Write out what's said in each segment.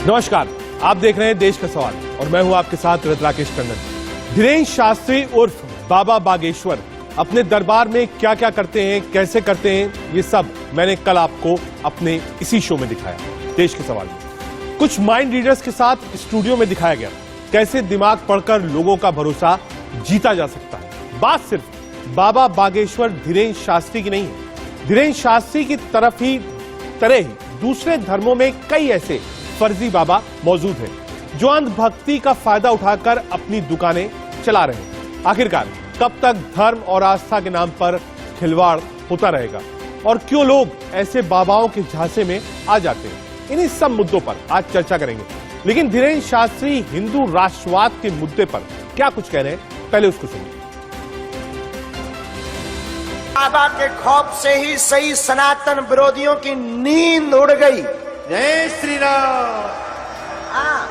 नमस्कार, आप देख रहे हैं देश का सवाल और मैं हूं आपके साथ राकेश टंडन। धीरेन्द्र शास्त्री उर्फ बाबा बागेश्वर अपने दरबार में क्या क्या करते हैं, कैसे करते हैं, ये सब मैंने कल आपको अपने इसी शो में दिखाया, देश के सवाल में। कुछ माइंड रीडर्स के साथ स्टूडियो में दिखाया गया कैसे दिमाग पढ़कर लोगों का भरोसा जीता जा सकता है। बात सिर्फ बाबा बागेश्वर धीरेन्द्र शास्त्री की नहीं है। धीरेन्द्र शास्त्री की तरह ही दूसरे धर्मों में कई ऐसे फर्जी बाबा मौजूद हैं जो अंधभक्ति का फायदा उठाकर अपनी दुकानें चला रहे हैं। आखिरकार कब तक धर्म और आस्था के नाम पर खिलवाड़ होता रहेगा और क्यों लोग ऐसे बाबाओं के झांसे में आ जाते हैं, इन्हीं सब मुद्दों पर आज चर्चा करेंगे। लेकिन धीरेन्द्र शास्त्री हिंदू राष्ट्रवाद के मुद्दे पर क्या कुछ कह रहे हैं, पहले उसको सुनिए। बाबा के खौफ से ही सही सनातन विरोधियों की नींद उड़ गई। जय श्री राम। हाँ,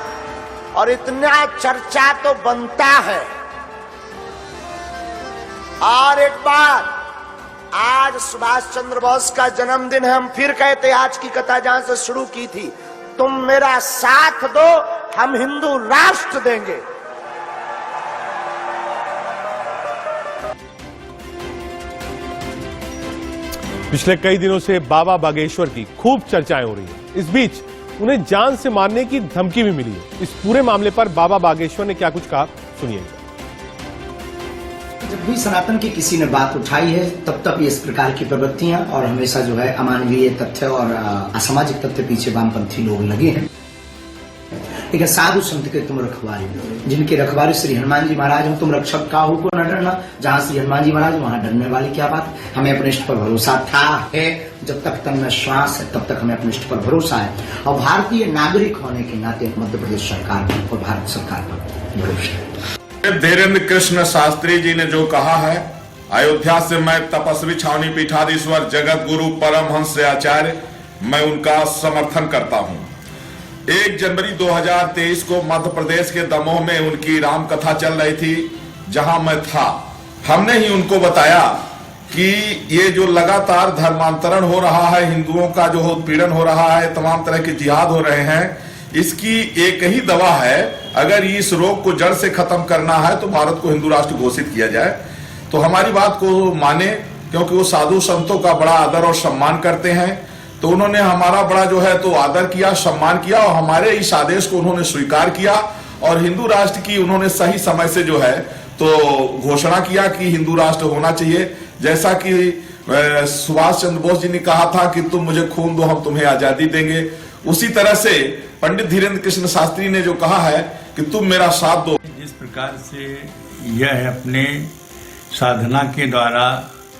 और इतना चर्चा तो बनता है। और एक बात, आज सुभाष चंद्र बोस का जन्मदिन है। हम फिर कहते आज की कथा जहां से शुरू की थी, तुम मेरा साथ दो, हम हिंदू राष्ट्र देंगे। पिछले कई दिनों से बाबा बागेश्वर की खूब चर्चाएं हो रही हैं। इस बीच उन्हें जान से मारने की धमकी भी मिली है। इस पूरे मामले पर बाबा बागेश्वर ने क्या कुछ कहा, सुनिए। जब भी सनातन की किसी ने बात उठाई है तब तक इस प्रकार की प्रवृत्तियां और हमेशा जो है अमानवीय तथ्य और असामाजिक तथ्य पीछे वामपंथी लोग लगे हैं। लेकिन साधु संत के तुम रखवारी, जिनके रखवारी श्री हनुमान जी महाराज हो, तुम रक्षक का हो को न डरना। जहां श्री हनुमान जी महाराज वहां डरने वाली क्या बात। हमें अपने इष्ट पर भरोसा था, है, जब तक तन में श्वास है तब तक हमें अपने इष्ट पर भरोसा है। और भारतीय नागरिक होने के नाते मध्य प्रदेश सरकार और भारत सरकार पर भरोसा है। धीरेन्द्र कृष्ण शास्त्री जी ने जो कहा है, अयोध्या से मैं तपस्वी छावनी पीठाधीश्वर जगत गुरु परमहंस आचार्य, मैं उनका समर्थन करता हूं। 1 जनवरी 2023 को मध्य प्रदेश के दमोह में उनकी राम कथा चल रही थी, जहां मैं था। हमने ही उनको बताया कि ये जो लगातार धर्मांतरण हो रहा है, हिंदुओं का जो उत्पीड़न हो रहा है, तमाम तरह के जिहाद हो रहे हैं, इसकी एक ही दवा है। अगर इस रोग को जड़ से खत्म करना है तो भारत को हिंदू राष्ट्र घोषित किया जाए। तो हमारी बात को माने, क्योंकि वो साधु संतों का बड़ा आदर और सम्मान करते हैं। तो उन्होंने हमारा बड़ा जो है तो आदर किया, सम्मान किया और हमारे इस आदेश को उन्होंने स्वीकार किया और हिंदू राष्ट्र की उन्होंने सही समय से जो है तो घोषणा किया कि हिंदू राष्ट्र होना चाहिए। जैसा कि सुभाष चंद्र बोस जी ने कहा था कि तुम मुझे खून दो, हम तुम्हें आजादी देंगे, उसी तरह से पंडित धीरेन्द्र कृष्ण शास्त्री ने जो कहा है कि तुम मेरा साथ दो। जिस प्रकार से यह अपने साधना के द्वारा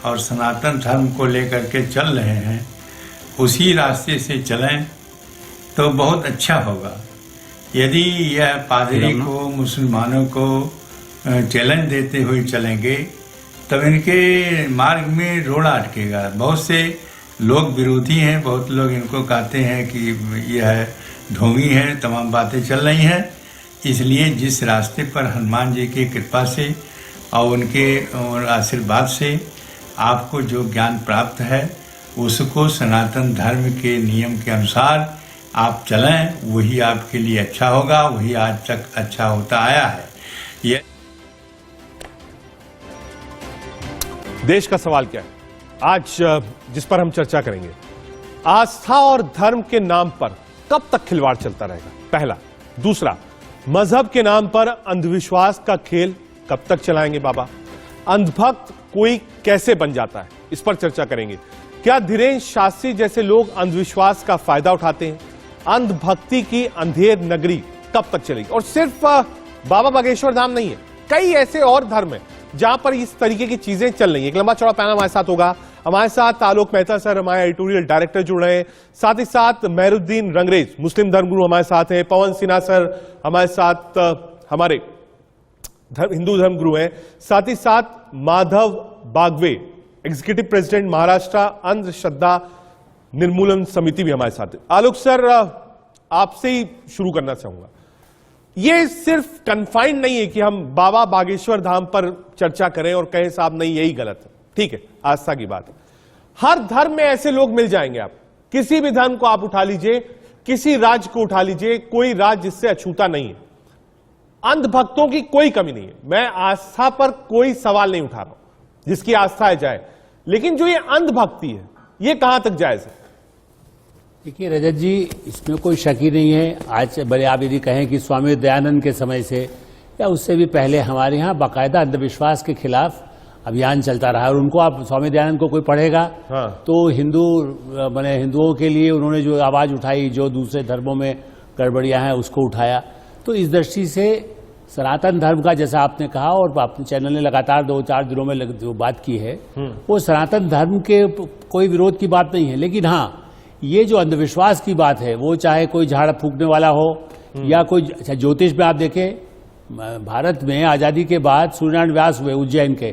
और सनातन धर्म को लेकर के चल रहे हैं, उसी रास्ते से चलें तो बहुत अच्छा होगा। यदि यह पादरी को, मुसलमानों को चैलेंज देते हुए चलेंगे तब इनके मार्ग में रोड़ा अटकेगा। बहुत से लोग विरोधी हैं, बहुत लोग इनको कहते हैं कि यह ढोंगी है, तमाम बातें चल रही हैं। इसलिए जिस रास्ते पर हनुमान जी की कृपा से और उनके आशीर्वाद से आपको जो ज्ञान प्राप्त है, उसको सनातन धर्म के नियम के अनुसार आप चलें, वही आपके लिए अच्छा होगा। वही आज तक अच्छा होता आया है। ये देश का सवाल क्या है आज जिस पर हम चर्चा करेंगे, आस्था और धर्म के नाम पर कब तक खिलवाड़ चलता रहेगा, पहला। दूसरा, मजहब के नाम पर अंधविश्वास का खेल कब तक चलाएंगे बाबा। अंधभक्त कोई कैसे बन जाता है, इस पर चर्चा करेंगे। क्या धीरेन्द्र शास्त्री जैसे लोग अंधविश्वास का फायदा उठाते हैं। अंधभक्ति की अंधेर नगरी कब तक चलेगी। और सिर्फ बाबा बागेश्वर धाम नहीं है, कई ऐसे और धर्म है जहां पर इस तरीके की चीजें चल रही हैं। एक लंबा चौड़ा पैनल हमारे साथ होगा। हमारे साथ आलोक मेहता सर, हमारे एडिटोरियल डायरेक्टर जुड़ रहे हैं। साथ ही साथ मेहरुद्दीन रंगरेज, मुस्लिम धर्मगुरु हमारे साथ हैं। पवन सिन्हा सर हमारे साथ, हमारे हिंदू धर्मगुरु हैं। साथ ही साथ माधव बागवे, एग्जीक्यूटिव प्रेसिडेंट महाराष्ट्र अंधश्रद्धा निर्मूलन समिति भी हमारे साथ है। आलोक सर, आपसे ही शुरू करना चाहूंगा। ये सिर्फ कन्फाइंड नहीं है कि हम बाबा बागेश्वर धाम पर चर्चा करें और कहें साहब नहीं यही गलत है, ठीक है, आस्था की बात है। हर धर्म में ऐसे लोग मिल जाएंगे। आप किसी भी धर्म को आप उठा लीजिए, किसी राज्य को उठा लीजिए, कोई राज्य जिससे अछूता नहीं है। अंधभक्तों की कोई कमी नहीं है। मैं आस्था पर कोई सवाल नहीं उठा रहा हूं, जिसकी आस्था है जाए, लेकिन जो ये अंधभक्ति है ये कहां तक जायज है? देखिए रजत जी, इसमें कोई शक ही नहीं है। आज भले आप यदि कहें कि स्वामी दयानंद के समय से या उससे भी पहले हमारे यहाँ बाकायदा अंधविश्वास के खिलाफ अभियान चलता रहा। और उनको आप स्वामी दयानंद को कोई पढ़ेगा तो हिंदुओं के लिए उन्होंने जो आवाज उठाई, जो दूसरे धर्मों में गड़बड़ियां हैं उसको उठाया। तो इस दृष्टि से सनातन धर्म का, जैसा आपने कहा और अपने चैनल ने लगातार 2-4 दिनों में जो बात की है, वो सनातन धर्म के कोई विरोध की बात नहीं है। लेकिन हाँ, ये जो अंधविश्वास की बात है, वो चाहे कोई झाड़ फूकने वाला हो या कोई ज्योतिष में आप देखें, भारत में आजादी के बाद सूर्यनारायण व्यास हुए उज्जैन के,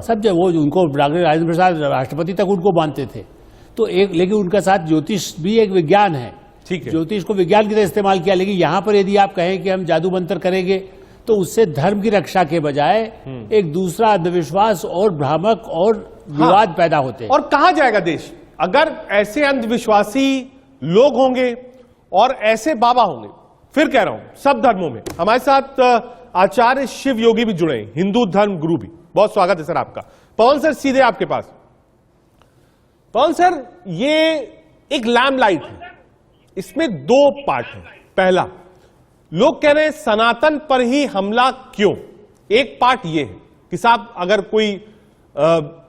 सब जब वो उनको राजेंद्र प्रसाद राष्ट्रपति तक उनको मानते थे। तो लेकिन उनका साथ ज्योतिष भी एक विज्ञान है, ठीक है, ज्योतिष को विज्ञान की तरह इस्तेमाल किया। लेकिन यहाँ पर यदि आप कहें कि हम जादू मंत्र करेंगे तो उससे धर्म की रक्षा के बजाय एक दूसरा अंधविश्वास और भ्रामक और विवाद पैदा होते हैं। और कहा जाएगा देश अगर ऐसे अंधविश्वासी लोग होंगे और ऐसे बाबा होंगे? फिर कह रहा हूं, सब धर्मों में। हमारे साथ आचार्य शिव योगी भी जुड़े हैं, हिंदू धर्म गुरु भी। बहुत स्वागत है सर आपका। पवन सर, सीधे आपके पास। पवन सर, ये एक लैम्पलाइट है, इसमें 2 पार्ट है। पहला, लोग कह रहे हैं सनातन पर ही हमला क्यों? एक पार्ट ये है कि साहब अगर कोई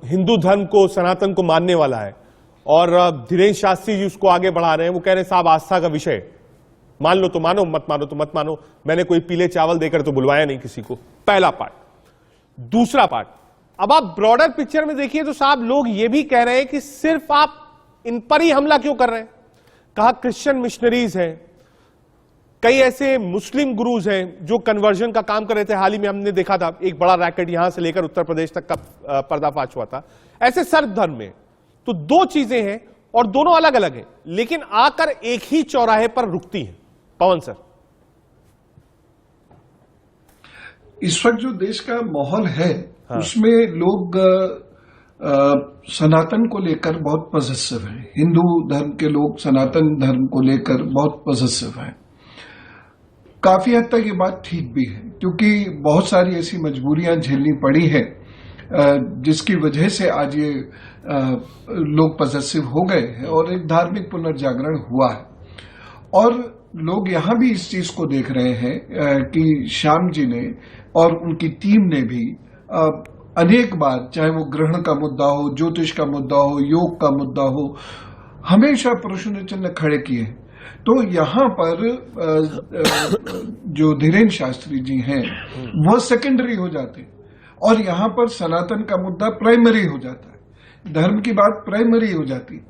हिंदू धर्म को, सनातन को मानने वाला है और धीरेन्द्र शास्त्री जी उसको आगे बढ़ा रहे हैं, वो कह रहे हैं साहब आस्था का विषय, मान लो तो मानो, मत मानो तो मत मानो, मैंने कोई पीले चावल देकर तो बुलवाया नहीं किसी को। पहला पार्ट। दूसरा पार्ट, अब आप ब्रॉडर पिक्चर में देखिए तो साहब लोग ये भी कह रहे हैं कि सिर्फ आप इन पर ही हमला क्यों कर रहे हैं? कहा क्रिश्चियन मिशनरीज हैं, कई ऐसे मुस्लिम गुरुज हैं जो कन्वर्जन का काम कर रहे थे। हाल ही में हमने देखा था एक बड़ा रैकेट यहां से लेकर उत्तर प्रदेश तक का पर्दाफाश हुआ था। ऐसे सर्व धर्म में तो 2 चीजें हैं और दोनों अलग अलग हैं, लेकिन आकर एक ही चौराहे पर रुकती हैं। पवन सर, इस वक्त जो देश का माहौल है, उसमें लोग सनातन को लेकर बहुत पॉजिटिव हैं। हिंदू धर्म के लोग सनातन धर्म को लेकर बहुत पॉजिटिव हैं। काफी हद तक ये बात ठीक भी है, क्योंकि बहुत सारी ऐसी मजबूरियां झेलनी पड़ी है जिसकी वजह से आज ये लोग पॉजिटिव हो गए हैं और एक धार्मिक पुनर्जागरण हुआ है। और लोग यहां भी इस चीज को देख रहे हैं कि श्याम जी ने और उनकी टीम ने भी अनेक बार, चाहे वो ग्रहण का मुद्दा हो, ज्योतिष का मुद्दा हो, योग का मुद्दा हो, हमेशा प्रश्न चिन्ह खड़े किए। तो यहाँ पर जो धीरेन्द्र शास्त्री जी हैं वो सेकेंडरी हो जाते और यहाँ पर सनातन का मुद्दा प्राइमरी हो जाता है, धर्म की बात प्राइमरी हो जाती।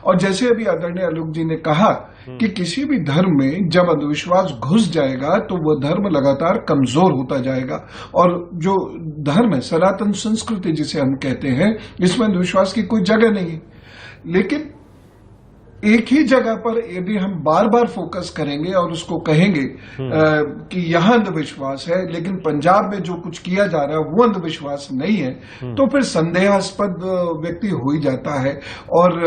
और जैसे अभी आदरणीय आलोक जी ने कहा कि किसी भी धर्म में जब अंधविश्वास घुस जाएगा तो वह धर्म लगातार कमजोर होता जाएगा। और जो धर्म है, सनातन संस्कृति जिसे हम कहते हैं, इसमें अंधविश्वास की कोई जगह नहीं है। लेकिन एक ही जगह पर यदि हम बार बार फोकस करेंगे और उसको कहेंगे कि यहां अंधविश्वास है, लेकिन पंजाब में जो कुछ किया जा रहा है वो अंधविश्वास नहीं है, तो फिर संदेहास्पद व्यक्ति हो ही जाता है और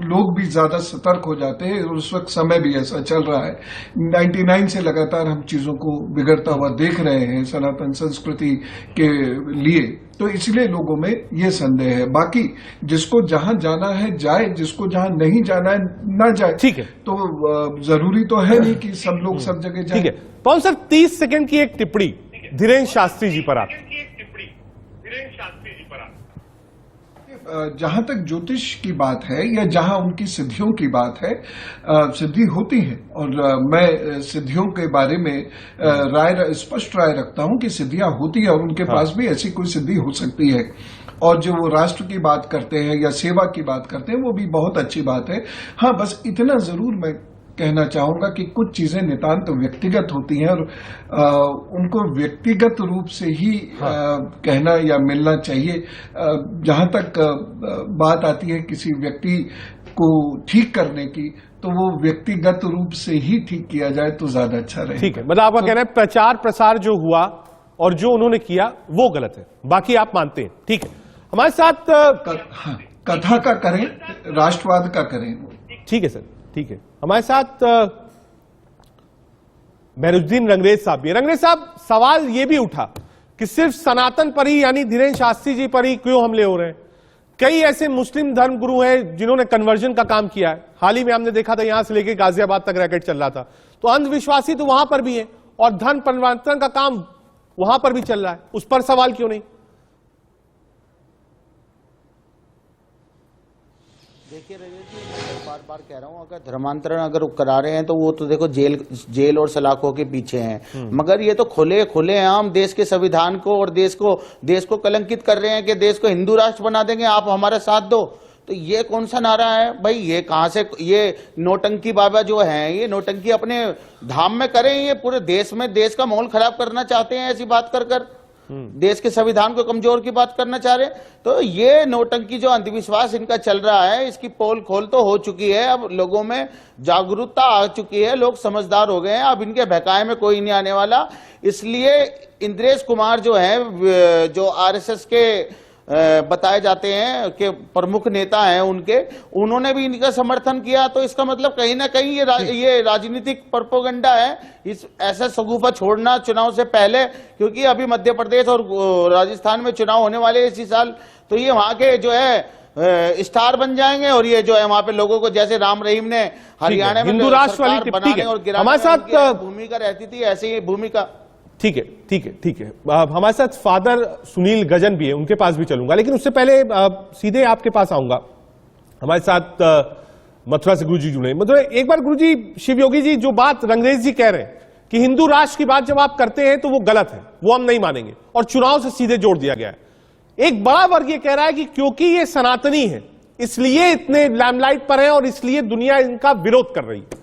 लोग भी ज्यादा सतर्क हो जाते हैं। और उस वक्त समय भी ऐसा चल रहा है। 99 से लगातार हम चीजों को बिगड़ता हुआ देख रहे हैं सनातन संस्कृति के लिए, तो इसलिए लोगों में ये संदेह है। बाकी जिसको जहां जाना है जाए, जिसको जहां नहीं जाना है ना जाए। ठीक है, तो जरूरी तो है नहीं कि सब लोग सब जगह जाए। ठीक है पवन सर, 30 सेकंड की एक टिप्पणी धीरेन्द्र शास्त्री जी पर आप। जहां तक ज्योतिष की बात है या जहां उनकी सिद्धियों की बात है, सिद्धि होती है और मैं सिद्धियों के बारे में स्पष्ट राय रखता हूं कि सिद्धियां होती है और उनके पास भी ऐसी कोई सिद्धि हो सकती है। और जो वो राष्ट्र की बात करते हैं या सेवा की बात करते हैं, वो भी बहुत अच्छी बात है। हाँ, बस इतना जरूर मैं कहना चाहूंगा कि कुछ चीजें नितांत व्यक्तिगत होती हैं और उनको व्यक्तिगत रूप से ही कहना या मिलना चाहिए। जहां तक बात आती है किसी व्यक्ति को ठीक करने की, तो वो व्यक्तिगत रूप से ही ठीक किया जाए तो ज्यादा अच्छा रहे। ठीक है, मतलब आपका कहना है प्रचार प्रसार जो हुआ और जो उन्होंने किया वो गलत है, बाकी आप मानते हैं। ठीक है, हमारे साथ कथा का करें, राष्ट्रवाद का करें। ठीक है सर, ठीक है, हमारे साथ बहरुद्दीन रंगरेज साहब भी। रंगरेज साहब, सवाल यह भी उठा कि सिर्फ सनातन पर ही यानी धीरेन्द्र शास्त्री जी पर ही क्यों हमले हो रहे हैं? कई ऐसे मुस्लिम धर्म गुरु हैं जिन्होंने कन्वर्जन का काम किया है। हाल ही में हमने देखा था यहां से लेकर गाजियाबाद तक रैकेट चल रहा था। तो अंधविश्वासी तो वहां पर भी है और धर्म परिवर्तन का काम वहां पर भी चल रहा है, उस पर सवाल क्यों नहीं? देखिए रजत जी, मैं बार बार कह रहा हूँ, अगर धर्मांतरण अगर करा रहे हैं तो वो तो देखो जेल और सलाखों के पीछे हैं, मगर ये तो खुले आम देश के संविधान को और देश को कलंकित कर रहे हैं कि देश को हिंदू राष्ट्र बना देंगे, आप हमारा साथ दो। तो ये कौन सा नारा है भाई? ये कहां से, ये नौटंकी बाबा जो है, ये नौटंकी अपने धाम में करें, ये पूरे देश में देश का माहौल खराब करना चाहते हैं ऐसी बात कर देश के संविधान को कमजोर की बात करना चाह रहे हैं। तो ये नौटंकी जो अंधविश्वास इनका चल रहा है, इसकी पोल खोल तो हो चुकी है, अब लोगों में जागरूकता आ चुकी है, लोग समझदार हो गए हैं, अब इनके बहकाए में कोई नहीं आने वाला। इसलिए इंद्रेश कुमार जो है, जो आरएसएस के बताए जाते हैं कि प्रमुख नेता हैं उन्होंने भी इनका समर्थन किया। तो इसका मतलब कहीं ना कहीं ये राजनीतिक प्रोपेगेंडा है। इस ऐसा सगुफा छोड़ना चुनाव से पहले, क्योंकि अभी मध्य प्रदेश और राजस्थान में चुनाव होने वाले इसी साल, तो ये वहां के जो है स्टार बन जाएंगे और ये जो है वहां पे लोगों को, जैसे राम रहीम ने हरियाणा में हिंदू राष्ट्र वाली बनाने और गिराने की भूमिका रहती थी, ऐसी ही भूमिका। ठीक है। हमारे साथ फादर सुनील गजन भी है, उनके पास भी चलूंगा, लेकिन उससे पहले सीधे आपके पास आऊंगा। हमारे साथ मथुरा से गुरुजी जुड़े। मतलब एक बार गुरुजी, शिव योगी जी जो बात रंगरेज जी कह रहे हैं कि हिंदू राष्ट्र की बात जब आप करते हैं तो वो गलत है, वो हम नहीं मानेंगे, और चुनाव से सीधे जोड़ दिया गया है। एक बड़ा वर्ग ये कह रहा है कि क्योंकि ये सनातनी है इसलिए इतने लैमलाइट पर है और इसलिए दुनिया इनका विरोध कर रही है।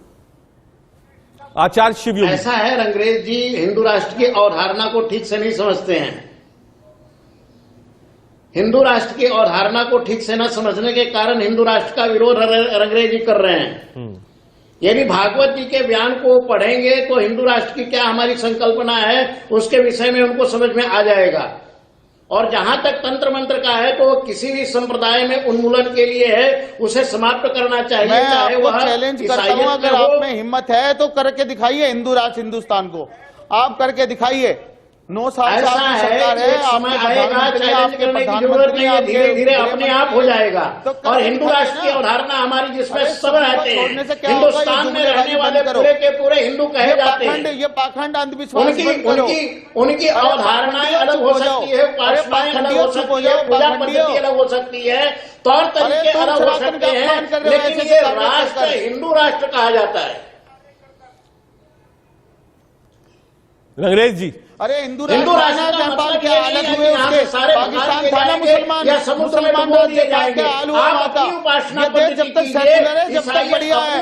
आचार्य शिव योगी, ऐसा है, रंगरेज जी हिंदू राष्ट्र की अवधारणा को ठीक से नहीं समझते हैं। हिंदू राष्ट्र की अवधारणा को ठीक से न समझने के कारण हिंदू राष्ट्र का विरोध रंगरेज जी कर रहे हैं। यदि भागवत जी के बयान को पढ़ेंगे तो हिंदू राष्ट्र की क्या हमारी संकल्पना है उसके विषय में उनको समझ में आ जाएगा। और जहां तक तंत्र मंत्र का है तो किसी भी संप्रदाय में उन्मूलन के लिए है, उसे समाप्त करना चाहिए। मैं चाहे वह चैलेंज करता हूं, अगर आप में हिम्मत है तो करके दिखाइए हिंदू राष्ट्र हिंदुस्तान को, आप करके दिखाइए। 9 साल से आपकी सरकार है, समय आएगा चैलेंज करने की जरूरत नहीं है, धीरे धीरे अपने आप हो जाएगा। और हिंदू राष्ट्र की अवधारणा हमारी जिसमें सब रहते हैं, हिंदुस्तान में रहने वाले पूरे के पूरे हिंदू कहे जाते हैं। ये पाखंड अंधविश्वास उनकी अवधारणाएं अलग हो सकती है, उपासनाएं अलग हो सकती है, पूजा पद्धति अलग हो सकती है, तौर तरीके अलग हो सकते हैं, लेकिन ये राष्ट्र हिंदू राष्ट्र कहा जाता है। रंगरेज जी, अरे हिंदू राष्ट्र नेपाल के हालत हुए उसके, पाकिस्तान था ना मुसलमान राज्य क्या हाल हुआ माता। ये देश जब तक सेक्युलर है, जब तक बढ़िया है,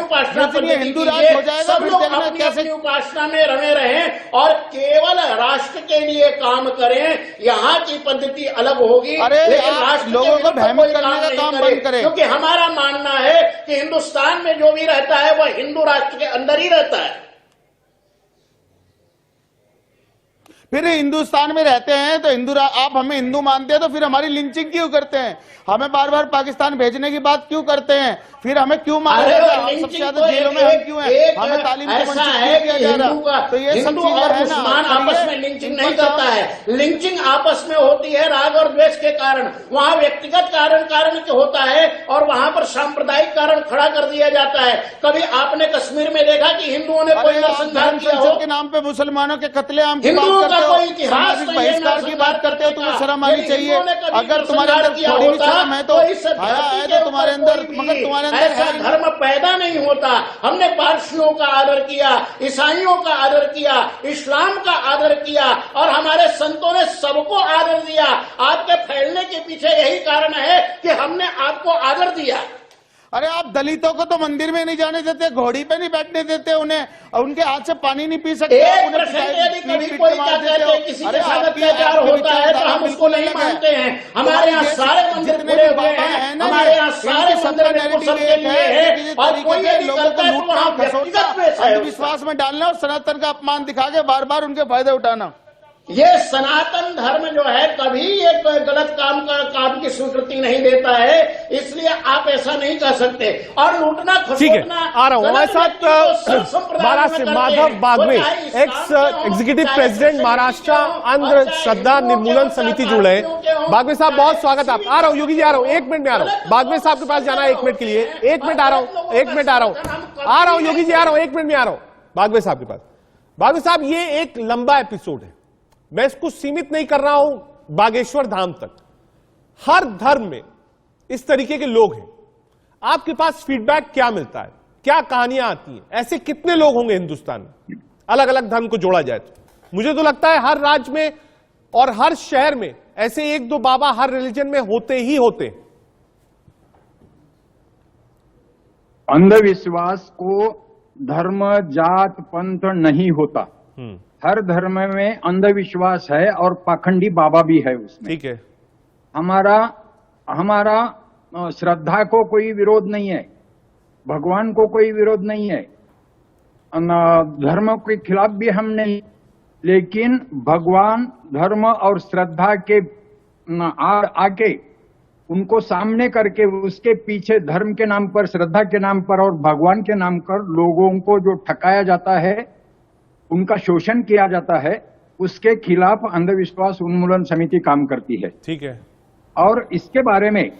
ये हिंदू राष्ट्र हो जाएगा फिर देखना कैसे। उपासना में रमे रहें और केवल राष्ट्र के लिए काम करें, यहाँ की पद्धति अलग होगी। अरे आप लोगों को भ्रमित करने का काम बंद करें, क्योंकि हमारा मानना है कि हिंदुस्तान में जो भी रहता है वह हिंदू राष्ट्र के अंदर ही रहता है। फिर हिंदुस्तान में रहते हैं तो आप हमें हिंदू मानते हैं तो फिर हमारी लिंचिंग क्यों करते हैं? हमें बार बार पाकिस्तान भेजने की बात क्यों करते हैं? फिर हमें क्यों मारा जा रहा है? सबसे ज्यादा जेलों में हम क्यों हैं? हमें तालीम से वंचित क्यों किया जा रहा? तो ये सब चीजें है ना, आपस में लिंचिंग नहीं करता है। लिंचिंग आपस में होती है राग और द्वेष के कारण, वहाँ व्यक्तिगत कारण होता है और वहाँ पर सांप्रदायिक कारण खड़ा कर दिया जाता है। कभी आपने कश्मीर में देखा कि हिंदुओं ने कोई नरसंहार किया हो? के नाम पे मुसलमानों के कत्लेआम की हिंदुओं बात का करते कोई इतिहास हो, बहिष्कार की बात करते हो, तुम्हें शर्म आनी चाहिए। अगर तुम्हारे अंदर थोड़ी भी शर्म है तो आया है तो तुम्हारे अंदर, मगर तुम्हारे अंदर ऐसा धर्म पैदा नहीं होता। हमने पारसियों का आदर किया, ईसाइयों का आदर किया, इस्लाम का आदर किया और हमारे संतों ने सबको आदर दिया। आपके फैलने के पीछे यही कारण है कि हमने आपको आदर दिया। अरे आप दलितों को तो मंदिर में नहीं जाने देते, घोड़ी पे नहीं बैठने देते उन्हें, उनके हाथ से पानी नहीं पी सकते। यदि कभी कोई क्या कहते हैं किसी के साथ अत्याचार होता है तो हम उसको नहीं मानते हैं। हमारे यहाँ सारे मंदिर खुले हुए हैं, हमारे यहाँ सारे मंदिर बिल्कुल सबके लिए है और कोई यदि करता है तो वहाँ व्यक्तिगत द्वेष है, विश्वास में डालना और सनातन का अपमान दिखा के बार बार उनके फायदे उठाना। ये सनातन धर्म जो है कभी एक गलत काम की स्वीकृति नहीं देता है, इसलिए आप ऐसा नहीं कर सकते। और लूटना ठीक है, आ रहा हूं हमारे साथ महाराष्ट्र से Madhav Bagwe, ex executive president Maharashtra Andhra Shraddha Nirmoolan Samiti जुड़े हैं। बागवे साहब बहुत स्वागत आप। आ रहा हूं योगी जी, आ रहा हूं, 1 मिनट में आ रहा हूं। बागवे साहब के पास जाना है 1 मिनट के लिए, 1 मिनट आ रहा हूं, 1 मिनट आ रहा हूं योगी जी, आ रहा हूं, 1 मिनट में आ रहा हूं बागवे साहब के पास। बागवे साहब, ये एक लंबा एपिसोड है, मैं इसको सीमित नहीं कर रहा हूं बागेश्वर धाम तक। हर धर्म में इस तरीके के लोग हैं, आपके पास फीडबैक क्या मिलता है, क्या कहानियां आती हैं? ऐसे कितने लोग होंगे हिंदुस्तान में, अलग अलग धर्म को जोड़ा जाए तो? मुझे तो लगता है हर राज्य में और हर शहर में ऐसे 1-2 बाबा हर रिलीजन में होते ही होते। अंधविश्वास को धर्म जात पंथ नहीं होता, हर धर्म में अंधविश्वास है और पाखंडी बाबा भी है उसमें। ठीक है, हमारा श्रद्धा को कोई विरोध नहीं है, भगवान को कोई विरोध नहीं है, धर्म के खिलाफ भी हम नहीं, लेकिन भगवान धर्म और श्रद्धा के आके उनको सामने करके उसके पीछे धर्म के नाम पर, श्रद्धा के नाम पर और भगवान के नाम पर लोगों को जो ठकाया जाता है, उनका शोषण किया जाता है, उसके खिलाफ अंधविश्वास उन्मूलन समिति काम करती है। ठीक है, और इसके बारे में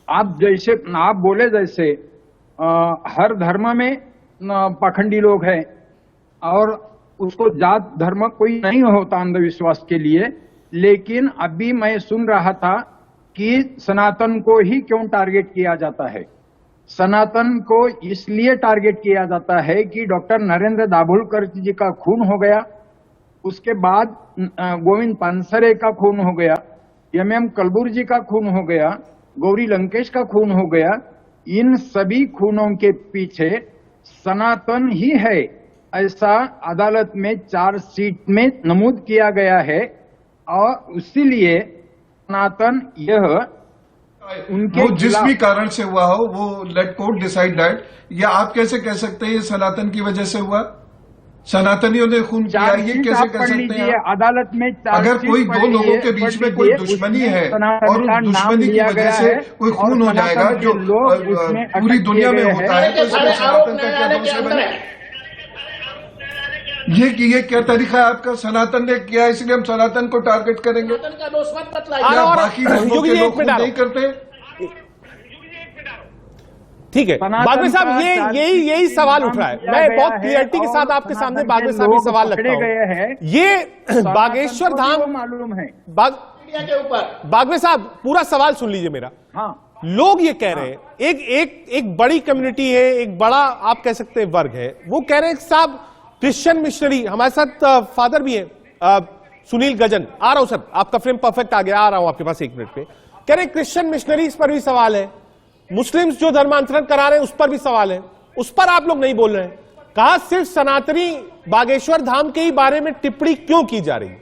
आप बोले जैसे हर धर्म में पाखंडी लोग हैं और उसको जात धर्म कोई नहीं होता अंधविश्वास के लिए, लेकिन अभी मैं सुन रहा था कि सनातन को ही क्यों टारगेट किया जाता है। सनातन को इसलिए टारगेट किया जाता है कि डॉक्टर नरेंद्र दाभोलकर जी का खून हो गया, उसके बाद गोविंद पानसरे का खून हो गया, MM कलबुर्गी जी का खून हो गया, गौरी लंकेश का खून हो गया। इन सभी खूनों के पीछे सनातन ही है, ऐसा अदालत में चार्जशीट में नमूद किया गया है। और इसीलिए सनातन यह उनके वो जिस भी कारण से हुआ हो, वो लेट कोर्ट डिसाइड दैट। या आप कैसे कह सकते हैं ये सनातन की वजह से हुआ, सनातनियों ने खून किया, ये कैसे कह सकते हैं? अदालत में अगर कोई 2 लोगों के बीच में कोई दुश्मनी है और उस दुश्मनी की वजह से कोई खून हो जाएगा जो पूरी दुनिया में होता है, तो इसमें सनातन का क्या दोष है? ये क्या तरीका है आपका? सनातन ने किया इसलिए हम सनातन को टारगेट करेंगे, या बाकी धर्मों के लोग खुद नहीं करते? ठीक है बागवे साहब, यही सवाल उठ रहा है। मैं बहुत क्लियरिटी के साथ आपके सामने बागवे साहब ये सवाल रखता हूं। ये बागेश्वर धाम मालूम है बागवे साहब, पूरा सवाल सुन लीजिए मेरा। हाँ, लोग ये कह रहे हैं, एक बड़ी कम्युनिटी है, एक बड़ा आप कह सकते हैं वर्ग है, वो कह रहे हैं साहब क्रिश्चियन मिशनरी, हमारे साथ फादर भी है सुनील गजन, आ रहा हूं सर, आपका फ्रेम परफेक्ट आ गया, आ रहा हूं आपके पास 1 मिनट पे। कह रहे क्रिश्चियन मिशनरीज पर भी सवाल है, मुस्लिम्स जो धर्मांतरण करा रहे हैं उस पर भी सवाल है, उस पर आप लोग नहीं बोल रहे हैं। कहा सिर्फ सनातनी बागेश्वर धाम के ही बारे में टिप्पणी क्यों की जा रही है?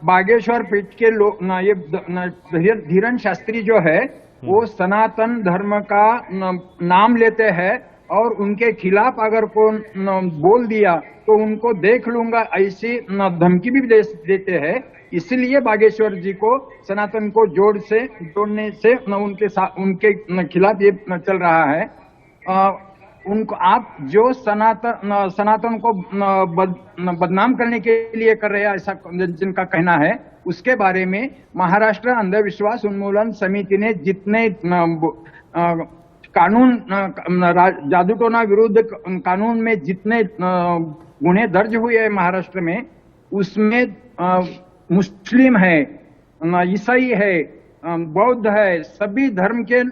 बागेश्वर पीठ के लोग ये धीरन शास्त्री जो है वो सनातन धर्म का नाम लेते हैं और उनके खिलाफ अगर कोई बोल दिया तो उनको देख लूंगा ऐसी धमकी भी देते हैं। इसलिए बागेश्वर जी को सनातन को जोड़ने से उनके खिलाफ ये चल रहा है। उनको आप जो सनातन को बदनाम करने के लिए कर रहे हैं, ऐसा जिनका कहना है, उसके बारे में महाराष्ट्र अंधविश्वास उन्मूलन समिति ने जितने कानून जादूटोना विरुद्ध कानून में जितने गुने दर्ज हुए हैं महाराष्ट्र में, उसमें मुस्लिम है, ईसाई है, बौद्ध है, सभी धर्म के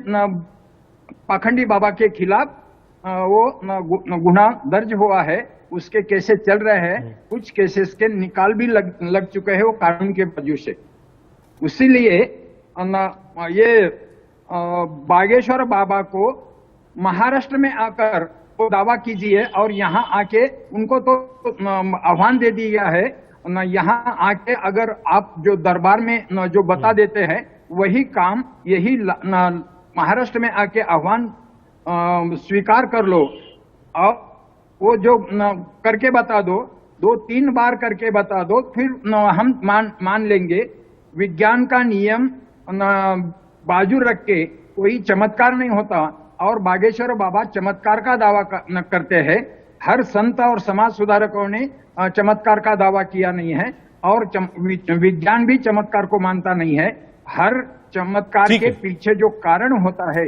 पाखंडी बाबा के खिलाफ वो गुना दर्ज हुआ है। उसके केसेस चल रहे हैं, कुछ केसेस के निकाल भी लग चुके हैं वो कानून के वजह से। इसीलिए ये बागेश्वर बाबा को महाराष्ट्र में आकर वो दावा कीजिए और यहाँ आके उनको तो आह्वान दे दिया है, यहाँ आके अगर आप जो दरबार में जो बता देते हैं वही काम यही महाराष्ट्र में आके आह्वान स्वीकार कर लो वो जो करके बता दो, 2-3 बार करके बता दो, फिर हम मान लेंगे। विज्ञान का नियम बाजू रख के कोई चमत्कार नहीं होता, और बागेश्वर बाबा चमत्कार का दावा करते हैं। हर संत और समाज सुधारकों ने चमत्कार का दावा किया नहीं है, और विज्ञान भी चमत्कार को मानता नहीं है। हर चमत्कार के पीछे जो कारण होता है,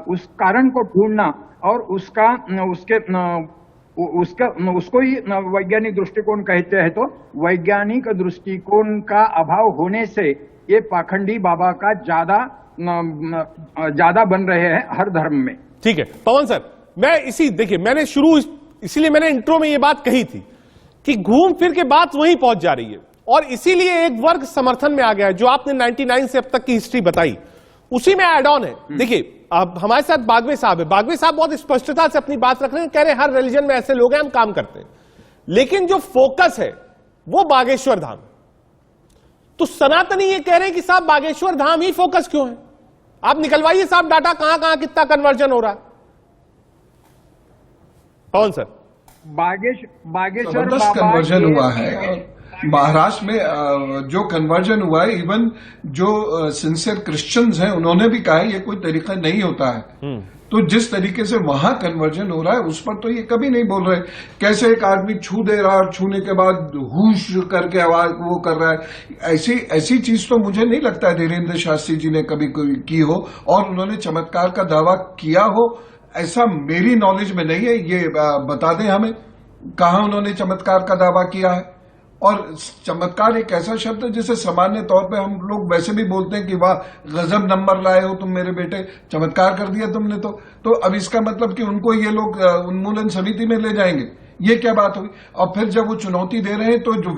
उस कारण को ढूंढना और उसको ही वैज्ञानिक दृष्टिकोण कहते हैं। तो वैज्ञानिक दृष्टिकोण का अभाव होने से ये पाखंडी बाबा का ज्यादा बन रहे हैं हर धर्म में। ठीक है पवन सर, देखिए मैंने इसीलिए मैंने इंट्रो में ये बात कही थी कि घूम फिर के बात वहीं पहुंच जा रही है, और इसीलिए एक वर्ग समर्थन में आ गया है। जो आपने 99 से अब तक की हिस्ट्री बताई, उसी में एड ऑन है। देखिए अब हमारे साथ बागवे साहब है, बागवे साहब बहुत स्पष्टता से अपनी बात रख रहे हैं, कह रहे हैं हर रिलीजन में ऐसे लोग हैं, हम काम करते हैं, लेकिन जो फोकस है वो बागेश्वर धाम। तो सनातनी ये कह रहे हैं कि साहब बागेश्वर धाम ही फोकस क्यों है? आप निकलवाइए साहब डाटा, कहां कहां कितना कन्वर्जन हो रहा है। कौन सर? बागेश्वर कन्वर्जन हुआ है महाराष्ट्र में। जो कन्वर्जन हुआ है, इवन जो सिंसियर क्रिश्चियंस हैं उन्होंने भी कहा है ये कोई तरीका नहीं होता है। तो जिस तरीके से वहां कन्वर्जन हो रहा है उस पर तो ये कभी नहीं बोल रहे। कैसे एक आदमी छू दे रहा है और छूने के बाद हुश करके आवाज वो कर रहा है, ऐसी चीज तो मुझे नहीं लगता है धीरेन्द्र शास्त्री जी ने कभी की हो, और उन्होंने चमत्कार का दावा किया हो, ऐसा मेरी नॉलेज में नहीं है। ये बता दें हमें कहां उन्होंने चमत्कार का दावा किया है। और चमत्कार एक ऐसा शब्द है जिसे सामान्य तौर पे हम लोग वैसे भी बोलते हैं कि वाह गजब नंबर लाए हो तुम मेरे बेटे, चमत्कार कर दिया तुमने। तो अब इसका मतलब कि उनको ये लोग उन्मूलन समिति में ले जाएंगे, ये क्या बात हुई? और फिर जब वो चुनौती दे रहे हैं तो जो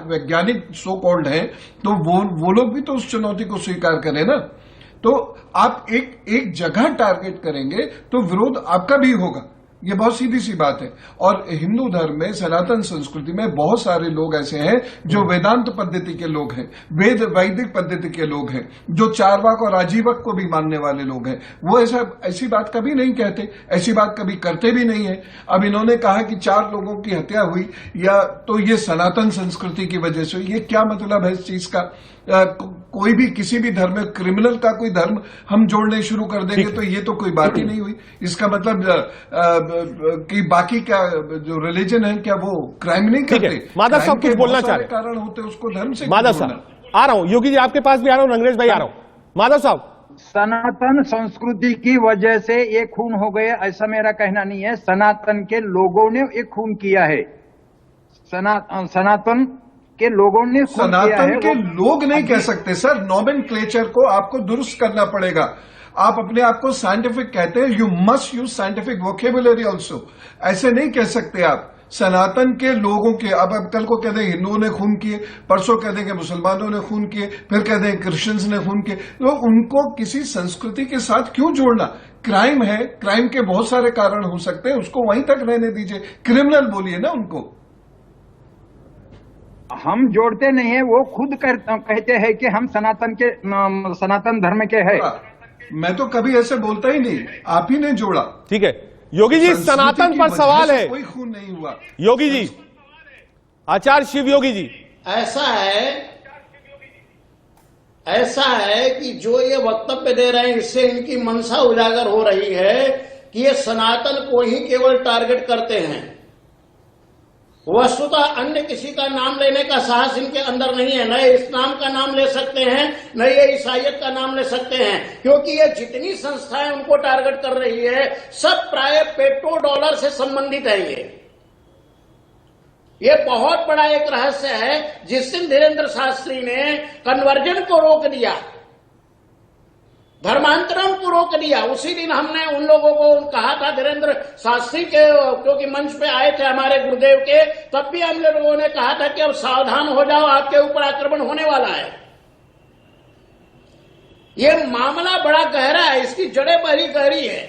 वैज्ञानिक सो कॉल्ड हैं, तो वो लोग भी तो उस चुनौती को स्वीकार करें ना। तो आप एक जगह टारगेट करेंगे तो विरोध आपका भी होगा, ये बहुत सीधी सी बात है। और हिंदू धर्म में, सनातन संस्कृति में बहुत सारे लोग ऐसे हैं जो वेदांत पद्धति के लोग हैं, वैदिक पद्धति के लोग हैं, जो चारवाक और आजीवक को भी मानने वाले लोग हैं। वो ऐसी बात कभी नहीं कहते, ऐसी बात कभी करते भी नहीं है। अब इन्होंने कहा कि 4 लोगों की हत्या हुई, या तो ये सनातन संस्कृति की वजह से, ये क्या मतलब है इस चीज का? कोई भी किसी भी धर्म में क्रिमिनल का कोई धर्म हम जोड़ने शुरू कर देंगे तो ये तो कोई बात ही नहीं हुई। इसका मतलब कि बाकी क्या जो रिलीजन है क्या वो क्राइम नहीं करते? माधव साहब कुछ बोलना चाह रहे हैं, कारण होते उसको धर्म से। माधव साहब आ रहा हूं, योगी जी आपके पास भी आ रहा हूं, अंग्रेज भाई आ रहा हूं। माधव साहब, सनातन संस्कृति की वजह से ये खून हो गए ऐसा मेरा कहना नहीं है। सनातन के लोगों ने ये खून किया है, सनातन के लोगों ने खून किया है। सनातन के लोग नहीं कह सकते सर, नॉमेनक्लेचर को आपको दुरुस्त करना पड़ेगा। आप अपने आप को साइंटिफिक कहते हैं, you must use scientific vocabulary also. ऐसे नहीं कह सकते आप सनातन के लोगों के। अब कल को कह दें हिंदुओं ने खून किए, परसों कह दें कि मुसलमानों ने खून किए, फिर कह दें क्रिश्चियंस ने खून किए। तो उनको किसी संस्कृति के साथ क्यों जोड़ना? क्राइम है, क्राइम के बहुत सारे कारण हो सकते हैं, उसको वहीं तक रहने दीजिए। क्रिमिनल बोलिए ना उनको। हम जोड़ते नहीं है, वो खुद कहते हैं कि हम सनातन धर्म के हैं। मैं तो कभी ऐसे बोलता ही नहीं, आप ही ने जोड़ा। ठीक है योगी जी, सनातन पर सवाल है। कोई खून नहीं हुआ। योगी जी, आचार्य शिव योगी जी, ऐसा है कि जो ये वक्तव्य दे रहे हैं इससे इनकी मंशा उजागर हो रही है कि ये सनातन को ही केवल टारगेट करते हैं। वस्तुतः अन्य किसी का नाम लेने का साहस इनके अंदर नहीं है। न इस्लाम का नाम ले सकते हैं, न ये ईसाइयत का नाम ले सकते हैं, क्योंकि ये जितनी संस्थाएं उनको टारगेट कर रही है सब प्राय पेट्रो डॉलर से संबंधित है। ये बहुत बड़ा एक रहस्य है। जिस दिन धीरेन्द्र शास्त्री ने कन्वर्जन को रोक दिया, धर्मांतरण को रोक दिया, उसी दिन हमने उन लोगों को कहा था, धीरेन्द्र शास्त्री के क्योंकि मंच पे आए थे हमारे गुरुदेव के, तब भी हम लोगों ने कहा था कि अब सावधान हो जाओ, आपके ऊपर आक्रमण होने वाला है। ये मामला बड़ा गहरा है, इसकी जड़ें बड़ी गहरी है।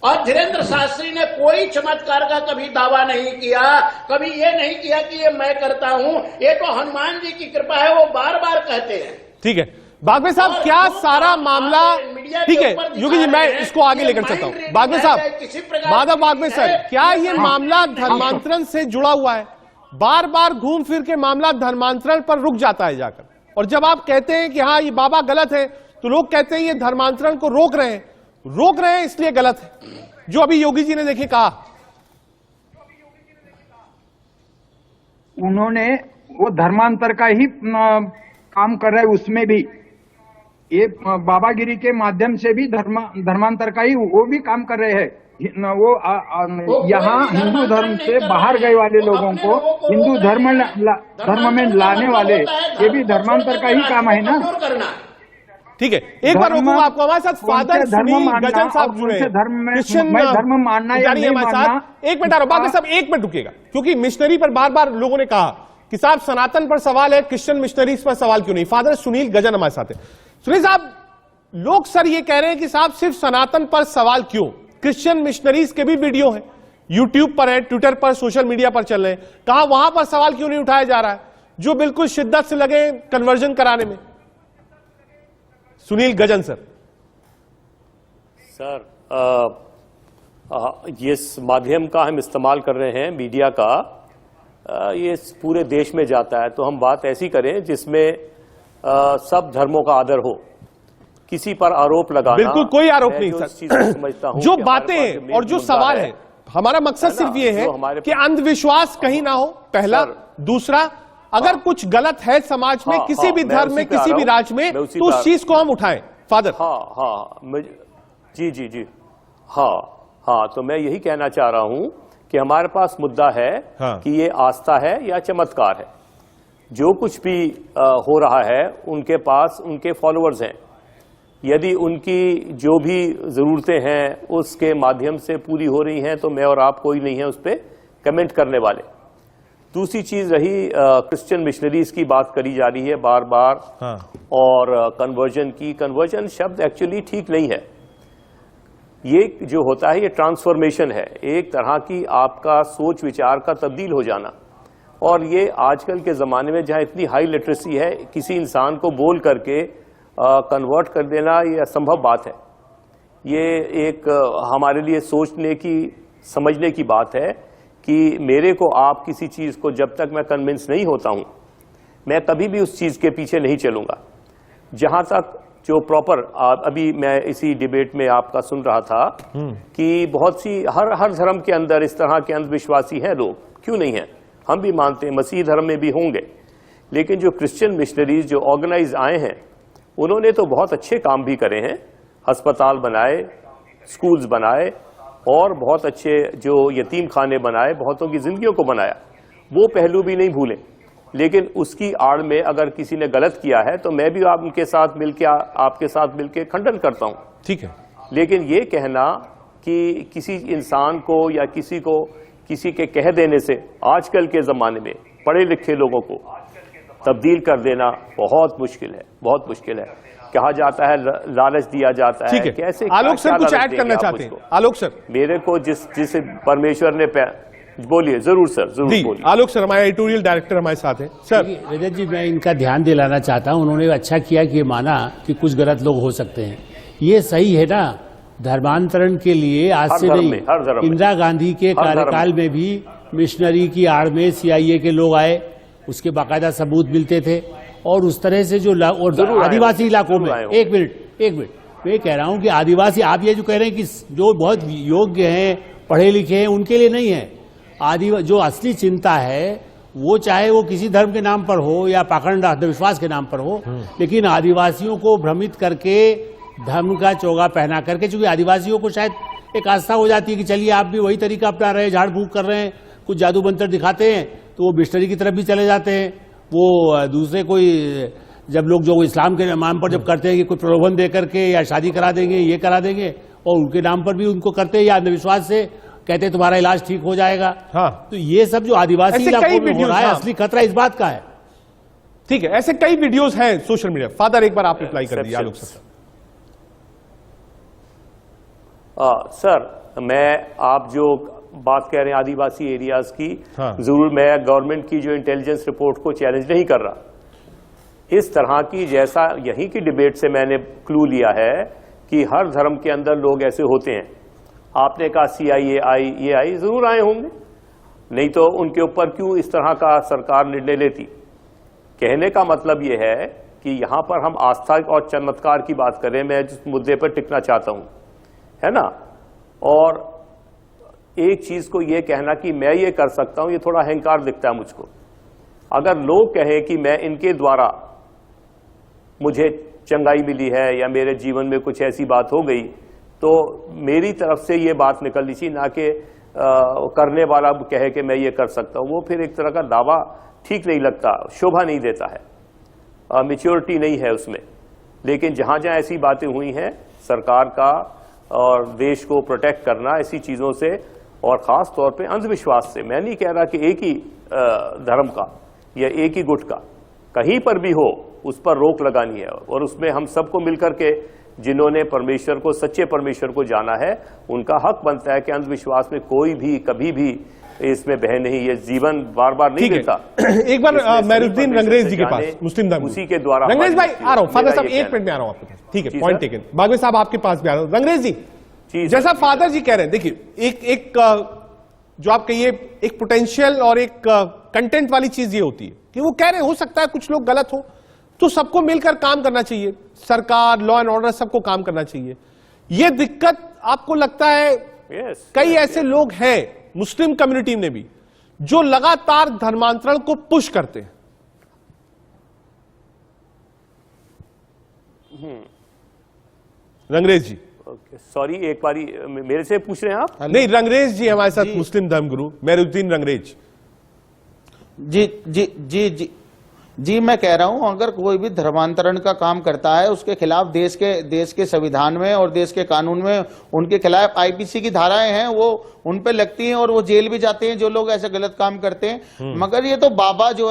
और धीरेन्द्र शास्त्री ने कोई चमत्कार का कभी दावा नहीं किया, कभी ये नहीं किया कि ये मैं करता हूं, ये तो हनुमान जी की कृपा है, वो बार बार कहते हैं। ठीक है बागवे साहब, क्या सारा मामला ठीक है? योगी जी, मैं इसको आगे लेकर चलता हूं। बागवे साहब, माधव बागवे सर, क्या ये मामला धर्मांतरण से जुड़ा हुआ है? बार बार घूम फिर के मामला धर्मांतरण पर रुक जाता है जाकर, और जब आप कहते हैं कि हाँ ये बाबा गलत है, तो लोग कहते हैं ये धर्मांतरण को रोक रहे हैं इसलिए गलत है। जो अभी योगी जी ने देखिए कहा, उन्होंने वो धर्मांतर का ही काम कर रहे, उसमें भी ये बाबागिरी के माध्यम से भी धर्मांतर का ही वो भी काम कर रहे हैं। वो यहाँ हिंदू धर्म से बाहर गए वाले लोगों को हिंदू धर्म में लाने वाले, ये भी धर्मांतर का ही काम है ना। ठीक है, एक बार रोकूंगा आपको। हमारे साथ फादर सुनील गजन साहब जुड़े हैं, धर्म मानना या नहीं मानना। एक मिनट बागवे साहब, एक मिनट रुकिएगा, क्योंकि मिशनरी पर बार बार लोगों ने कहा कि साहब सनातन पर सवाल है, क्रिश्चियन मिशनरीज पर सवाल क्यों नहीं? फादर सुनील गजन हमारे साथ है। सुनील साहब, लोग सर ये कह रहे हैं कि साहब सिर्फ सनातन पर सवाल क्यों? क्रिश्चियन मिशनरीज के भी वीडियो हैं, यूट्यूब पर है, ट्विटर पर, सोशल मीडिया पर चल रहे हैं, कहा वहां पर सवाल क्यों नहीं उठाया जा रहा है, जो बिल्कुल शिद्दत से लगे कन्वर्जन कराने में? सुनील गजन सर। जिस माध्यम का हम इस्तेमाल कर रहे हैं, मीडिया का, ये पूरे देश में जाता है, तो हम बात ऐसी करें जिसमें सब धर्मों का आदर हो। किसी पर आरोप लगाना, बिल्कुल कोई आरोप नहीं सर। समझता हूं जो बातें और जो सवाल है, हमारा मकसद सिर्फ ये है कि अंधविश्वास कहीं ना हो, पहला। दूसरा, अगर कुछ गलत है समाज में, किसी भी धर्म में, किसी भी राज्य में, तो उस चीज को हम उठाएं। फादर। जी हाँ, तो मैं यही कहना चाह रहा हूं कि हमारे पास मुद्दा है कि ये आस्था है या चमत्कार है। जो कुछ भी हो रहा है, उनके पास उनके फॉलोअर्स हैं, यदि उनकी जो भी जरूरतें हैं उसके माध्यम से पूरी हो रही हैं, तो मैं और आप कोई नहीं है उस पर कमेंट करने वाले। दूसरी चीज रही क्रिश्चियन मिशनरीज की बात करी जा रही है बार बार, और कन्वर्जन की। कन्वर्जन शब्द एक्चुअली ठीक नहीं है। ये जो होता है, ये ट्रांसफॉर्मेशन है, एक तरह की आपका सोच विचार का तब्दील हो जाना। और ये आजकल के ज़माने में जहाँ इतनी हाई लिटरेसी है, किसी इंसान को बोल करके कन्वर्ट कर देना ये असंभव बात है। ये एक हमारे लिए सोचने की, समझने की बात है कि मेरे को आप किसी चीज़ को, जब तक मैं कन्विंस नहीं होता हूँ, मैं कभी भी उस चीज़ के पीछे नहीं चलूँगा। जहाँ तक जो प्रॉपर, अभी मैं इसी डिबेट में आपका सुन रहा था कि बहुत सी हर धर्म के अंदर इस तरह के अंधविश्वासी हैं लोग, क्यों नहीं हैं? हम भी मानते हैं, मसीह धर्म में भी होंगे, लेकिन जो क्रिश्चियन मिशनरीज जो ऑर्गेनाइज आए हैं, उन्होंने तो बहुत अच्छे काम भी करे हैं। अस्पताल बनाए, स्कूल्स बनाए, और बहुत अच्छे जो यतीम खाने बनाए, बहुतों की जिंदगियों को बनाया। वो पहलू भी नहीं भूलें। लेकिन उसकी आड़ में अगर किसी ने गलत किया है, तो मैं भी आपके साथ मिलके खंडन करता हूं। ठीक है। लेकिन ये कहना कि किसी इंसान को या किसी के कह देने से आजकल के जमाने में पढ़े लिखे लोगों को तब्दील कर देना बहुत मुश्किल है, बहुत मुश्किल है। कहा जाता है लालच दिया जाता है, कैसे? आलोक सर कुछ ऐड करना चाहते हैं? आलोक सर, मेरे को जिस परमेश्वर ने बोलिए। जरूर सर, जरूर बोलिए। आलोक सर हमारे एडिटोरियल डायरेक्टर हमारे साथ हैं। सर रजत जी, मैं इनका ध्यान दिलाना चाहता हूं, उन्होंने अच्छा किया कि माना कि कुछ गलत लोग हो सकते हैं। ये सही है ना, धर्मांतरण के लिए आज से नहीं, इंदिरा गांधी के कार्यकाल में भी मिशनरी की आड़ में CIA के लोग आए, उसके बाकायदा सबूत मिलते थे। और उस तरह से जो आदिवासी इलाकों में, एक मिनट मैं कह रहा हूं कि आदिवासी, आप ये जो कह रहे हैं कि जो बहुत योग्य हैं, पढ़े लिखे हैं, उनके लिए नहीं है। जो असली चिंता है वो, चाहे वो किसी धर्म के नाम पर हो या पाखंड अंधविश्वास के नाम पर हो, लेकिन आदिवासियों को भ्रमित करके, धर्म का चोगा पहना करके, चूंकि आदिवासियों को शायद एक आस्था हो जाती है कि चलिए आप भी वही तरीका अपना रहे हैं, झाड़ फूक कर रहे हैं, कुछ जादू मंत्र दिखाते हैं, तो वो मिशनरी की तरफ भी चले जाते हैं। वो दूसरे कोई, जब लोग जो इस्लाम के नाम पर जब करते हैं कि कोई प्रलोभन दे करके या शादी करा देंगे, ये करा देंगे, और उनके नाम पर भी उनको करते हैं, या अंधविश्वास से कहते हैं तुम्हारा इलाज ठीक हो जाएगा। तो ये सब जो आदिवासी इलाकों में हो रहा है, असली खतरा इस बात का है। ठीक है, ऐसे कई वीडियोस हैं सोशल मीडिया। फादर एक बार आप रिप्लाई कर दीजिए। आलोक सर। सर, मैं आप जो बात कह रहे हैं आदिवासी एरियाज की, जरूर मैं गवर्नमेंट की जो इंटेलिजेंस रिपोर्ट को चैलेंज नहीं कर रहा। इस तरह की, जैसा यहीं की डिबेट से मैंने क्लू लिया है कि हर धर्म के अंदर लोग ऐसे होते हैं। आपने कहा CIA आई, ये आई, जरूर आए होंगे, नहीं तो उनके ऊपर क्यों इस तरह का सरकार निर्णय लेती। कहने का मतलब यह है कि यहां पर हम आस्था और चमत्कार की बात करें, मैं जिस मुद्दे पर टिकना चाहता हूं, है ना। और एक चीज को यह कहना कि मैं ये कर सकता हूं, ये थोड़ा अहंकार दिखता है मुझको। अगर लोग कहें कि मैं इनके द्वारा मुझे चंगाई मिली है या मेरे जीवन में कुछ ऐसी बात हो गई, तो मेरी तरफ से ये बात निकलनी चाहिए, ना कि करने वाला कहे कि मैं ये कर सकता हूं। वो फिर एक तरह का दावा ठीक नहीं लगता, शोभा नहीं देता है, मैच्योरिटी नहीं है उसमें। लेकिन जहां जहां ऐसी बातें हुई हैं, सरकार का और देश को प्रोटेक्ट करना ऐसी चीजों से, और खास तौर पे अंधविश्वास से, मैं नहीं कह रहा कि एक ही धर्म का या एक ही गुट का, कहीं पर भी हो उस पर रोक लगानी है। और उसमें हम सबको मिलकर के, जिन्होंने परमेश्वर को, सच्चे परमेश्वर को जाना है, उनका हक बनता है कि अंधविश्वास में कोई भी कभी भी इसमें बह नहीं, ये जीवन बार बार नहीं देता। एक बार मेहरुद्दीन रंगरेज जी के पास, मुस्लिम धर्म उसी के द्वारा। रंगरेज भाई आ रहा हूं, फादर साहब 1 मिनट में आ रहा हूं आपके पास, ठीक है, पॉइंट टेकन। बागवे साहब आपके पास भी आ रहा हूं। रंगरेज जी, जैसा फादर जी कह रहे हैं, देखिए एक जो आप कहिए एक पोटेंशियल और एक कंटेंट वाली चीज ये होती है कि वो कह रहे हो सकता है कुछ लोग गलत हो, तो सबको मिलकर काम करना चाहिए, सरकार, लॉ एंड ऑर्डर, सबको काम करना चाहिए। ये दिक्कत आपको लगता है कई ऐसे लोग हैं मुस्लिम कम्युनिटी में भी जो लगातार धर्मांतरण को पुश करते हैं। रंगरेज जी, सॉरी, एक बारी मेरे से पूछ रहे हैं आप? नहीं, रंगरेज जी हमारे साथ, मुस्लिम धर्मगुरु मेहरुद्दीन रंगरेज जी जी जी जी जी मैं कह रहा हूं, अगर कोई भी धर्मांतरण का काम करता है उसके खिलाफ देश के संविधान में और देश के कानून में उनके खिलाफ IPC की धाराएं हैं, वो उन पे लगती हैं और वो जेल भी जाते हैं जो लोग ऐसे गलत काम करते हैं। मगर ये तो बाबा जो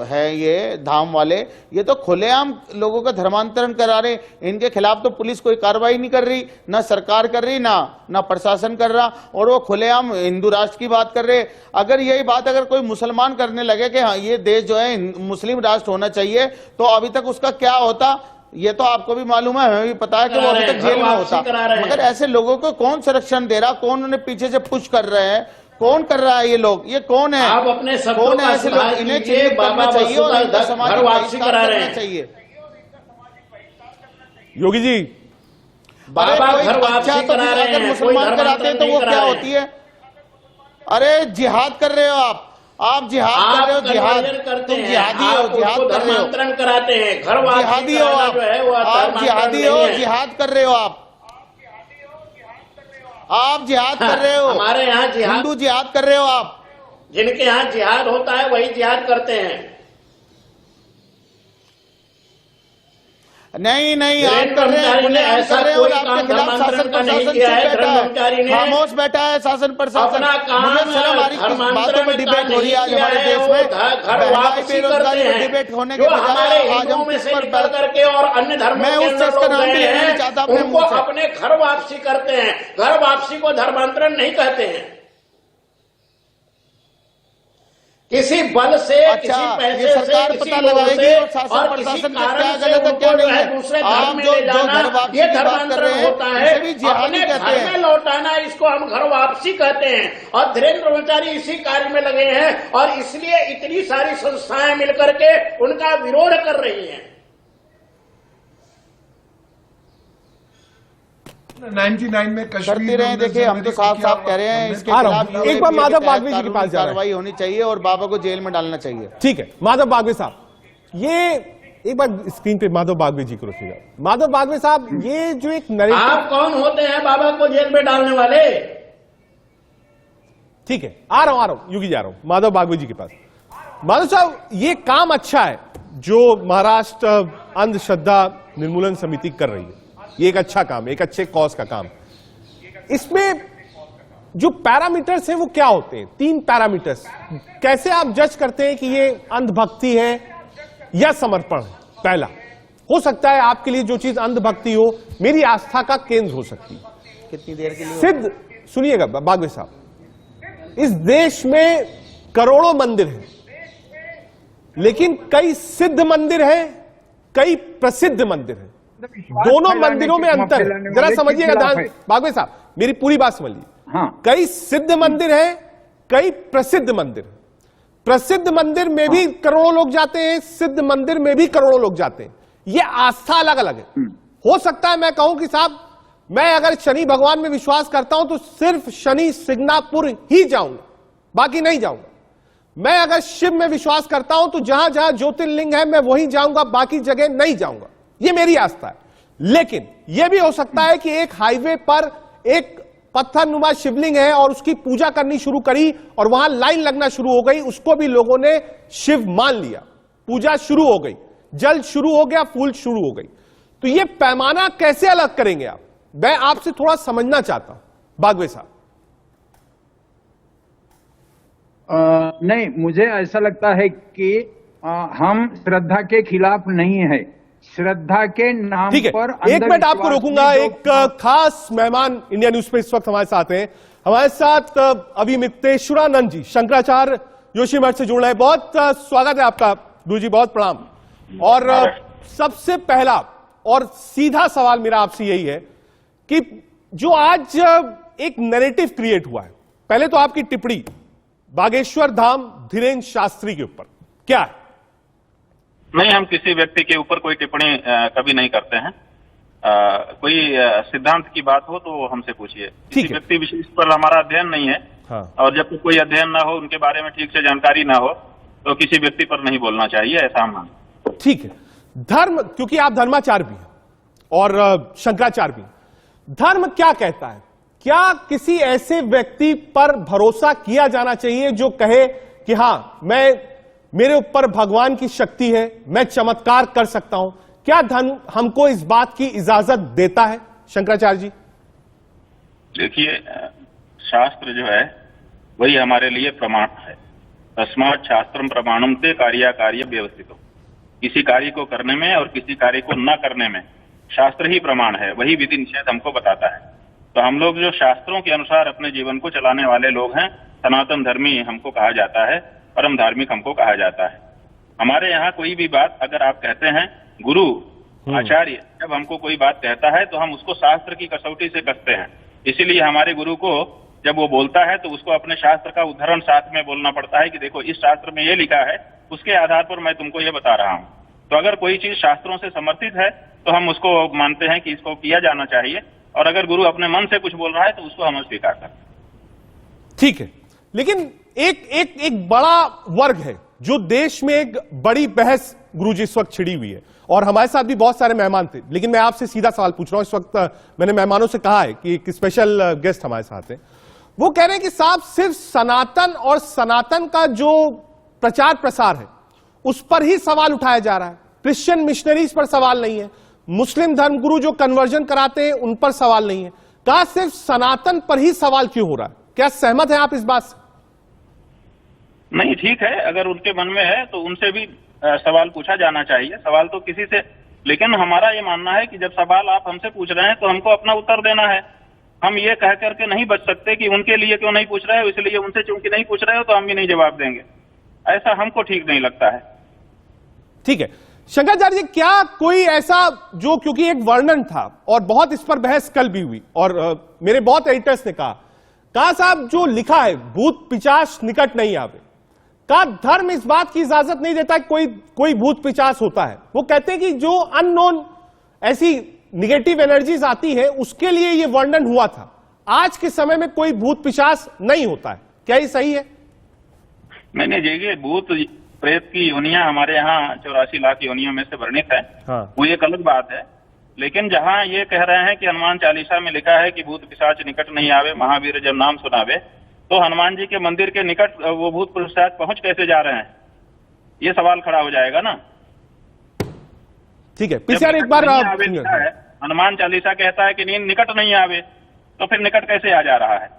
है ये धाम वाले, ये तो खुलेआम लोगों का धर्मांतरण करा रहे। इनके खिलाफ तो पुलिस कोई कार्रवाई नहीं कर रही, ना सरकार कर रही, ना प्रशासन कर रहा, और वो खुलेआम हिंदू राष्ट्र की बात कर रहे। अगर यही बात अगर कोई मुसलमान करने लगे कि हाँ ये देश जो है मुस्लिम राष्ट्र होना चाहिए, तो अभी तक उसका क्या होता, ये तो आपको भी मालूम है, हमें भी पता है कि वो अभी तक जेल में होता। मगर ऐसे लोगों को कौन संरक्षण दे रहा, कौन उन्हें पीछे से पुश कर रहे हैं, कौन कर रहा है ये लोग, ये कौन है? आप अपने कौन है ऐसे लोग? इन्हें चिन्हित करना चाहिए और हिंदू समाज को बहिष्कार करना चाहिए। योगी जी, बाबा घर वापसी करा रहे हैं, अगर मुसलमान कराते हैं तो वो क्या होती है? अरे जिहाद कर रहे हो आप जिहाद कर रहे हो, जिहाद, तुम जिहादी हो, जिहाद कर रहे हो, धर्मांतरण कराते हैं, घर जिहादी हो आप, जिहादी हो, जिहाद कर रहे हो आप जिहाद कर रहे हो। हमारे यहाँ जिहाद, हिंदू जिहाद कर रहे हो आप। जिनके यहाँ जिहाद होता है वही जिहाद करते हैं। नहीं आप कर रहे हैं, ऐसा कर रहे हो, कोई आपके काम खिलाफ शासन धर्मांतरण का नहीं प्रशासन किया है। चुप बैठा धर्मांतरी है, ने खामोश बैठा है शासन प्रशासन। अपना काम मुझे शर्म आ रही है, किस बातों में डिबेट हो रही है आज हमारे देश में, घर वापसी करते हैं, डिबेट होने जो के हमारे बजाय आज हिंदुओं हम में किस से पर निकल करके और अन्य धर्मों मैं के उस अंदर शख्स का लोग नाम भी गए लेना नहीं चाहता अपने उनको मुंह से। अपने घर वापसी करते हैं। घर वापसी को धर्मांतरण नहीं कहते हैं। किसी बल से, किसी पैसे ये सरकार से, किसी पता लोगों लगाएगी से और शासन और प्रशासन किसी का कारण क्या से गलत है क्या उनको नहीं है। दूसरे आप धर्म में जो ले जाना, घर वापसी ये की बात कर धर्मांतरण रहे हैं, होता है। इसे भी जिहादी अपने कहते घर हैं। में लौटाना, इसको हम घर वापसी कहते हैं। और धीरेन्द्र ब्रह्मचारी इसी कार्य में लगे हैं और इसलिए इतनी सारी संस्थाएं मिलकर के उनका विरोध कर रही हैं। 99 में करते रहे। देखिए हम तो साफ कह रहे हैं इसके खिलाफ एक बार माधव बागवे जी के पास जा रहा है, कार्रवाई होनी चाहिए और बाबा को जेल में डालना चाहिए। ठीक है माधव बागवे साहब, ये एक बार स्क्रीन पे माधव बागवे जी को रखिएगा। माधव बागवे साहब, ये जो एक नरेटिव, आप कौन होते हैं बाबा को जेल में डालने वाले? ठीक है, आ रहा हूं युगी जा रहा हूं माधव बागवे जी के पास। माधव साहब, ये काम अच्छा है जो महाराष्ट्र अंधश्रद्धा निर्मूलन समिति कर रही है, ये एक अच्छा काम, एक अच्छे कॉज का काम। इसमें जो पैरामीटर्स हैं वो क्या होते हैं? 3 पैरामीटर्स। कैसे आप जज करते हैं कि ये अंधभक्ति है या समर्पण है? पहला, हो सकता है आपके लिए जो चीज अंधभक्ति हो मेरी आस्था का केंद्र हो सकती है। कितनी देर के लिए? सिद्ध, सुनिएगा बागवे साहब, इस देश में करोड़ों मंदिर हैं, लेकिन कई सिद्ध मंदिर हैं कई प्रसिद्ध मंदिर हैं। दोनों मंदिरों में अंतर है, जरा समझिएगा ध्यान बागवे साहब, मेरी पूरी बात समझ लीजिए। हाँ। कई सिद्ध मंदिर हैं, कई प्रसिद्ध मंदिर हैं। प्रसिद्ध मंदिर में भी करोड़ों लोग जाते हैं, सिद्ध मंदिर में भी करोड़ों लोग जाते हैं। ये आस्था अलग अलग है। हो सकता है मैं कहूं कि साहब मैं अगर शनि भगवान में विश्वास करता हूं तो सिर्फ शनि सिग्नापुर ही जाऊंगा, बाकी नहीं जाऊंगा। मैं अगर शिव में विश्वास करता हूं तो जहां जहां ज्योतिर्लिंग है मैं वहीं जाऊंगा, बाकी जगह नहीं जाऊंगा। ये मेरी आस्था है। लेकिन यह भी हो सकता है कि एक हाईवे पर एक पत्थरनुमा शिवलिंग है और उसकी पूजा करनी शुरू करी और वहां लाइन लगना शुरू हो गई, उसको भी लोगों ने शिव मान लिया, पूजा शुरू हो गई, जल शुरू हो गया, फूल शुरू हो गई। तो यह पैमाना कैसे अलग करेंगे आप? मैं आपसे थोड़ा समझना चाहता हूं बागवे साहब। नहीं, मुझे ऐसा लगता है कि हम श्रद्धा के खिलाफ नहीं है। श्रद्धा के नाम पर एक मिनट आपको रोकूंगा। एक खास मेहमान इंडिया न्यूज पे इस वक्त हमारे साथ हैं। हमारे साथ अभिमितेश्वरानंद जी शंकराचार्य जोशीमठ से जुड़ रहे हैं। बहुत स्वागत है आपका गुरु जी, बहुत प्रणाम। और सबसे पहला और सीधा सवाल मेरा आपसे यही है कि जो आज एक नैरेटिव क्रिएट हुआ है, पहले तो आपकी टिप्पणी बागेश्वर धाम धीरेन्द्र शास्त्री के ऊपर क्या है? नहीं, हम किसी व्यक्ति के ऊपर कोई टिप्पणी कभी नहीं करते हैं। कोई सिद्धांत की बात हो तो हमसे पूछिए। किसी व्यक्ति विशेष पर हमारा अध्ययन नहीं है। हाँ। और जब तक कोई अध्ययन ना हो, उनके बारे में ठीक से जानकारी ना हो, तो किसी व्यक्ति पर नहीं बोलना चाहिए, ऐसा हम मानते हैं। ठीक है। धर्म, क्योंकि आप धर्माचार्य भी हैं और शंकराचार्य भी, धर्म क्या कहता है? क्या किसी ऐसे व्यक्ति पर भरोसा किया जाना चाहिए जो कहे कि हां मेरे ऊपर भगवान की शक्ति है, मैं चमत्कार कर सकता हूं? क्या धर्म हमको इस बात की इजाजत देता है शंकराचार्य जी? देखिए, शास्त्र जो है वही हमारे लिए प्रमाण है। तस्मात् शास्त्रम प्रमाणम ते कार्य व्यवस्थित। किसी कार्य को करने में और किसी कार्य को न करने में शास्त्र ही प्रमाण है, वही विधि निषेध हमको बताता है। तो हम लोग जो शास्त्रों के अनुसार अपने जीवन को चलाने वाले लोग हैं, सनातन धर्मी हमको कहा जाता है, परम धार्मिक हमको कहा जाता है। हमारे यहाँ कोई भी बात अगर आप कहते हैं, गुरु आचार्य जब हमको कोई बात कहता है तो हम उसको शास्त्र की कसौटी से कसते हैं। इसीलिए हमारे गुरु को जब वो बोलता है तो उसको अपने शास्त्र का उदाहरण साथ में बोलना पड़ता है कि देखो इस शास्त्र में ये लिखा है, उसके आधार पर मैं तुमको ये बता रहा हूँ। तो अगर कोई चीज शास्त्रों से समर्थित है तो हम उसको मानते हैं कि इसको किया जाना चाहिए, और अगर गुरु अपने मन से कुछ बोल रहा है तो उसको हम स्वीकार करते हैं। ठीक है, लेकिन एक बड़ा वर्ग है जो देश में एक बड़ी बहस गुरुजी इस वक्त छिड़ी हुई है, और हमारे साथ भी बहुत सारे मेहमान थे। लेकिन मैं आपसे सीधा सवाल पूछ रहा हूं। इस वक्त मैंने मेहमानों से कहा है कि एक स्पेशल गेस्ट हमारे साथ हैं, वो कह रहे हैं कि साहब सिर्फ सनातन और सनातन का जो प्रचार प्रसार है उस पर ही सवाल उठाया जा रहा है, क्रिश्चियन मिशनरीज पर सवाल नहीं है, मुस्लिम धर्मगुरु जो कन्वर्जन कराते हैं उन पर सवाल नहीं है। कहा सिर्फ सनातन पर ही सवाल क्यों हो रहा है? क्या सहमत है आप इस बात से? नहीं, ठीक है, अगर उनके मन में है तो उनसे भी सवाल पूछा जाना चाहिए। सवाल तो किसी से, लेकिन हमारा ये मानना है कि जब सवाल आप हमसे पूछ रहे हैं तो हमको अपना उत्तर देना है। हम ये कह करके नहीं बच सकते कि उनके लिए क्यों नहीं पूछ रहे हो, इसलिए उनसे चूंकि नहीं पूछ रहे हो तो हम भी नहीं जवाब देंगे। ऐसा हमको ठीक नहीं लगता है। ठीक है शंकराचार्य जी, क्या कोई ऐसा जो, क्योंकि एक वर्णन था और बहुत इस पर बहस कल भी हुई और मेरे बहुत एडिटर्स ने कहा साहब जो लिखा है भूत पिशाच निकट नहीं आवे, का धर्म इस बात की इजाजत नहीं देता कि कोई भूत पिशाच होता है। वो कहते हैं कि जो अननोन ऐसी निगेटिव एनर्जीज आती है उसके लिए ये वर्णन हुआ था। आज के समय में कोई भूत पिशाच नहीं होता है, क्या ये सही है? मैंने देखिए, भूत प्रेत की योनियां हमारे यहाँ 84 लाख योनियों में से वर्णित है। हाँ। वो एक अलग बात है, लेकिन जहाँ ये कह रहे हैं कि हनुमान चालीसा में लिखा है कि भूत पिशाच निकट नहीं आवे, महावीर जब नाम सुनावे, तो हनुमान जी के मंदिर के निकट वो भूत पिशाच पहुंच कैसे जा रहे हैं? ये सवाल खड़ा हो जाएगा ना। ठीक है, पिछले एक बार हनुमान चालीसा कहता है कि नींद निकट नहीं आवे, तो फिर निकट कैसे आ जा रहा है?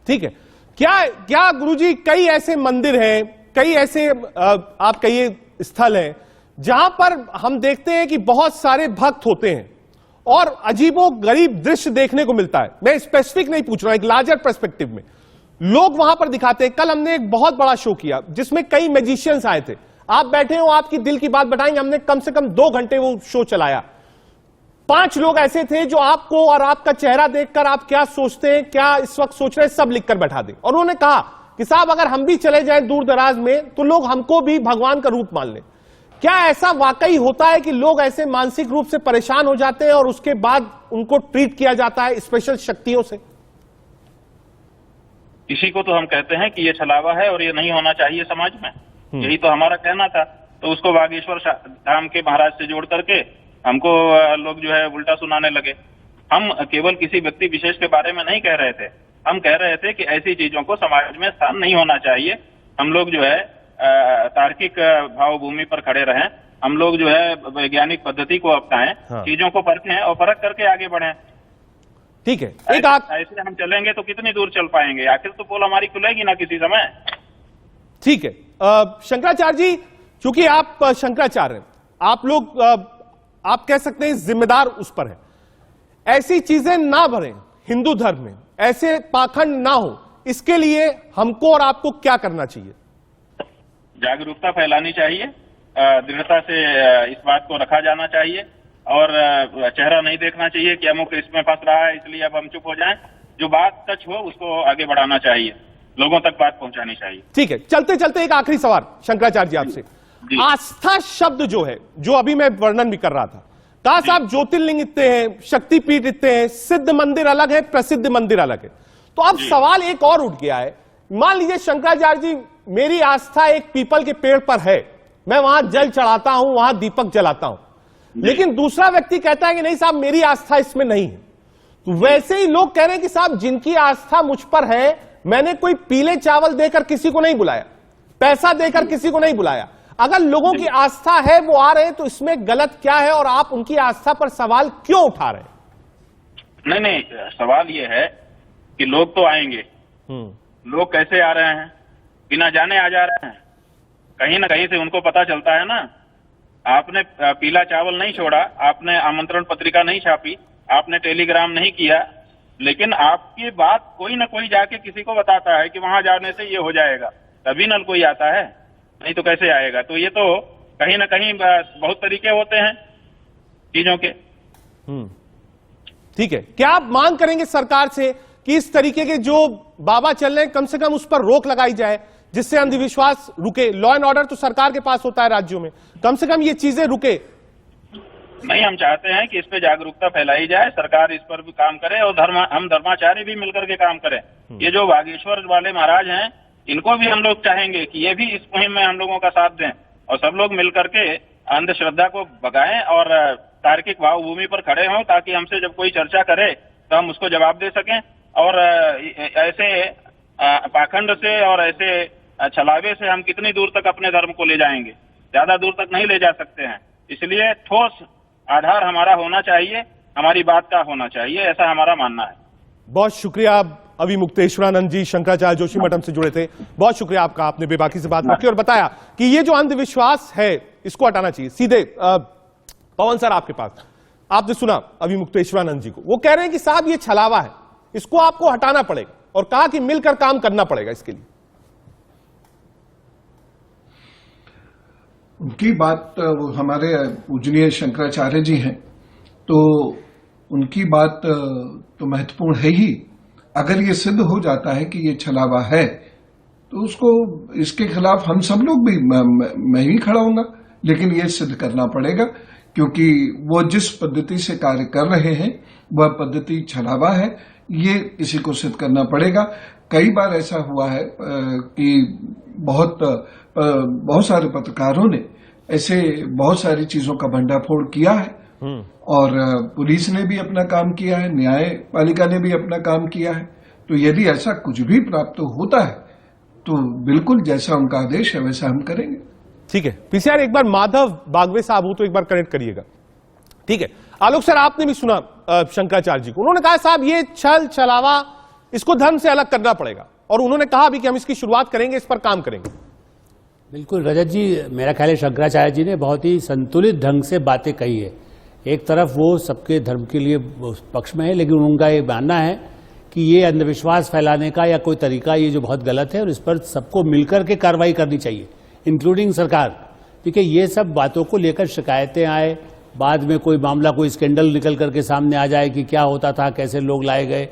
ठीक है, क्या गुरुजी कई ऐसे मंदिर हैं, कई ऐसे आप कहिए स्थल हैं जहां पर हम देखते हैं कि बहुत सारे भक्त होते हैं और अजीबो गरीब दृश्य देखने को मिलता है। मैं स्पेसिफिक नहीं पूछ रहा, एक लार्जर पर्सपेक्टिव में लोग वहां पर दिखाते हैं। कल हमने एक बहुत बड़ा शो किया जिसमें कई मैजिशियंस आए थे। आप बैठे हो, आपकी दिल की बात बताएंगे। हमने कम से कम 2 घंटे वो शो चलाया। 5 लोग ऐसे थे जो आपको और आपका चेहरा देखकर आप क्या सोचते हैं, क्या इस वक्त सोच रहे हैं, सब लिखकर बैठा दें। और उन्होंने कहा कि साहब अगर हम भी चले जाएं दूर दराज में तो लोग हमको भी भगवान का रूप मान लें। क्या ऐसा वाकई होता है कि लोग ऐसे मानसिक रूप से परेशान हो जाते हैं और उसके बाद उनको ट्रीट किया जाता है स्पेशल शक्तियों से? इसी को तो हम कहते हैं कि ये छलावा है और ये नहीं होना चाहिए समाज में। यही तो हमारा कहना था। तो उसको बागेश्वर धाम के महाराज से जोड़ करके हमको लोग जो है उल्टा सुनाने लगे। हम केवल किसी व्यक्ति विशेष के बारे में नहीं कह रहे थे, हम कह रहे थे कि ऐसी चीजों को समाज में स्थान नहीं होना चाहिए। हम लोग जो है तार्किक भावभूमि पर खड़े रहें, हम लोग जो है वैज्ञानिक पद्धति को अपनाएं, चीजों को परखें और परख करके आगे बढ़ें। ठीक है, ऐसे हम चलेंगे तो कितनी दूर चल पाएंगे? आखिर तो पोल हमारी खुलेगी ना किसी समय। ठीक है, शंकराचार्य जी, चूंकि आप शंकराचार्य हैं, आप लोग आप कह सकते हैं जिम्मेदार उस पर है, ऐसी चीजें ना भरें हिंदू धर्म में, ऐसे पाखंड ना हो, इसके लिए हमको और आपको क्या करना चाहिए? जागरूकता फैलानी चाहिए, दृढ़ता से इस बात को रखा जाना चाहिए और चेहरा नहीं देखना चाहिए कि अमुक इसमें फंस रहा है इसलिए अब हम चुप हो जाएं। जो बात सच हो उसको आगे बढ़ाना चाहिए, लोगों तक बात पहुंचानी चाहिए। ठीक है, चलते चलते एक आखिरी सवाल शंकराचार्य जी आपसे। आस्था शब्द जो है, जो अभी मैं वर्णन भी कर रहा था, कहा साहब ज्योतिर्लिंग इतने हैं, शक्तिपीठ इतने हैं, सिद्ध मंदिर अलग है, प्रसिद्ध मंदिर अलग है। तो अब सवाल एक और उठ गया है, मान लीजिए शंकराचार्य जी मेरी आस्था एक पीपल के पेड़ पर है, मैं वहां जल चढ़ाता हूं, वहां दीपक जलाता हूं, लेकिन दूसरा व्यक्ति कहता है कि नहीं साहब मेरी आस्था इसमें नहीं है। तो वैसे ही लोग कह रहे हैं कि साहब जिनकी आस्था मुझ पर है, मैंने कोई पीले चावल देकर किसी को नहीं बुलाया, पैसा देकर किसी को नहीं बुलाया, अगर लोगों की आस्था है वो आ रहे हैं तो इसमें गलत क्या है और आप उनकी आस्था पर सवाल क्यों उठा रहे हैं? नहीं, सवाल ये है कि लोग तो आएंगे, लोग कैसे आ रहे हैं? बिना जाने आ जा रहे हैं, कहीं ना कहीं से उनको पता चलता है ना। आपने पीला चावल नहीं छोड़ा, आपने आमंत्रण पत्रिका नहीं छापी, आपने टेलीग्राम नहीं किया, लेकिन आपकी बात कोई ना कोई जाके किसी को बताता है कि वहां जाने से ये हो जाएगा, तभी न कोई आता है, नहीं तो कैसे आएगा? तो ये तो कहीं ना कहीं बहुत तरीके होते हैं चीजों के। ठीक है, क्या आप मांग करेंगे सरकार से कि इस तरीके के जो बाबा चल रहे हैं कम से कम उस पर रोक लगाई जाए, जिससे अंधविश्वास रुके? लॉ एंड ऑर्डर तो सरकार के पास होता है राज्यों में, कम से कम ये चीजें रुके। नहीं, हम चाहते हैं कि इस पे जागरूकता फैलाई जाए, सरकार इस पर भी काम करे और हम धर्माचार्य भी मिलकर के काम करें। ये जो बागेश्वर वाले महाराज हैं, इनको भी हम लोग चाहेंगे कि ये भी इस मुहिम में हम लोगों का साथ दें और सब लोग मिलकर के अंधश्रद्धा को भगाएं और तार्किक भावभूमि पर खड़े हों, ताकि हमसे जब कोई चर्चा करे तो हम उसको जवाब दे सकें। और ऐसे पाखंड से और ऐसे छलावे से हम कितनी दूर तक अपने धर्म को ले जाएंगे? ज्यादा दूर तक नहीं ले जा सकते हैं। इसलिए ठोस आधार हमारा होना चाहिए, हमारी बात का होना चाहिए, ऐसा हमारा मानना है। बहुत शुक्रिया अभिमुक्तेश्वरानंद जी, शंकराचार्य जोशी मठ से जुड़े थे, बहुत शुक्रिया आपका, आपने बेबाकी से बात की और बताया कि ये जो अंधविश्वास है इसको हटाना चाहिए। सीधे पवन सर आपके पास, आपने सुना अभिमुक्तेश्वरानंद जी को, वो कह रहे हैं कि साहब ये छलावा है, इसको आपको हटाना पड़ेगा और कहा कि मिलकर काम करना पड़ेगा इसके लिए। उनकी बात, वो हमारे पूजनीय शंकराचार्य जी हैं, तो उनकी बात तो महत्वपूर्ण है ही। अगर ये सिद्ध हो जाता है कि ये छलावा है तो उसको, इसके खिलाफ हम सब लोग भी, मैं भी खड़ा हूंगा, लेकिन ये सिद्ध करना पड़ेगा, क्योंकि वो जिस पद्धति से कार्य कर रहे हैं वह पद्धति छलावा है, ये इसी को सिद्ध करना पड़ेगा। कई बार ऐसा हुआ है कि बहुत सारे पत्रकारों ने ऐसे बहुत सारी चीजों का भंडाफोड़ किया है और पुलिस ने भी अपना काम किया है, न्यायपालिका ने भी अपना काम किया है। तो यदि ऐसा कुछ भी प्राप्त होता है तो बिल्कुल जैसा उनका आदेश है वैसा हम करेंगे। ठीक है, पीसीआर एक बार माधव बागवे साहब हो तो एक बार कनेक्ट करिएगा। ठीक है, आलोक सर आपने भी सुना शंकराचार्य जी को, उन्होंने कहा साहब ये छल छलावा इसको धर्म से अलग करना पड़ेगा और उन्होंने कहा भी कि हम इसकी शुरुआत करेंगे, इस पर काम करेंगे। बिल्कुल रजत जी, मेरा ख्याल है शंकराचार्य जी ने बहुत ही संतुलित ढंग से बातें कही है। एक तरफ वो सबके धर्म के लिए पक्ष में है, लेकिन उनका ये मानना है कि ये अंधविश्वास फैलाने का या कोई तरीका ये जो बहुत गलत है और इस पर सबको मिलकर के कार्रवाई करनी चाहिए, इंक्लूडिंग सरकार। देखिए ये सब बातों को लेकर शिकायतें आए, बाद में कोई मामला, कोई स्कैंडल निकल करके सामने आ जाए कि क्या होता था, कैसे लोग लाए गए,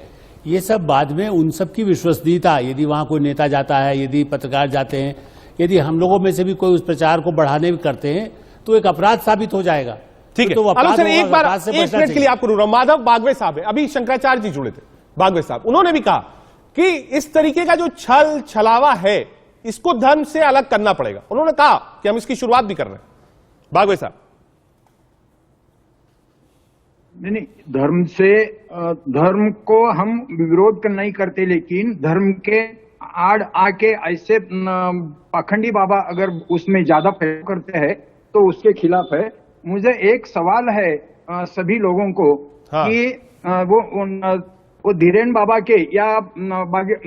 ये सब बाद में उन सब की विश्वसनीयता, यदि वहाँ कोई नेता जाता है, यदि पत्रकार जाते हैं, यदि हम लोगों में से भी कोई उस प्रचार को बढ़ाने भी करते हैं तो एक अपराध साबित हो जाएगा। ठीक है, तो आलोक सर एक बार 1 मिनट के लिए आपको रुक रहा हूं। माधव बागवे साहब है, अभी शंकराचार्य जी जुड़े थे, बागवे साहब, उन्होंने भी कहा कि इस तरीके का जो छल छलावा है इसको धर्म से अलग करना पड़ेगा। उन्होंने कहा कि हम इसकी शुरुआत भी कर रहे हैं। बागवे साहब, नहीं, धर्म से, धर्म को हम विरोध नहीं करते, लेकिन धर्म के आड़ आके ऐसे पाखंडी बाबा अगर उसमें ज्यादा फैलाव करते हैं तो उसके खिलाफ है। मुझे एक सवाल है सभी लोगों को, हाँ। कि वो धीरेन बाबा के या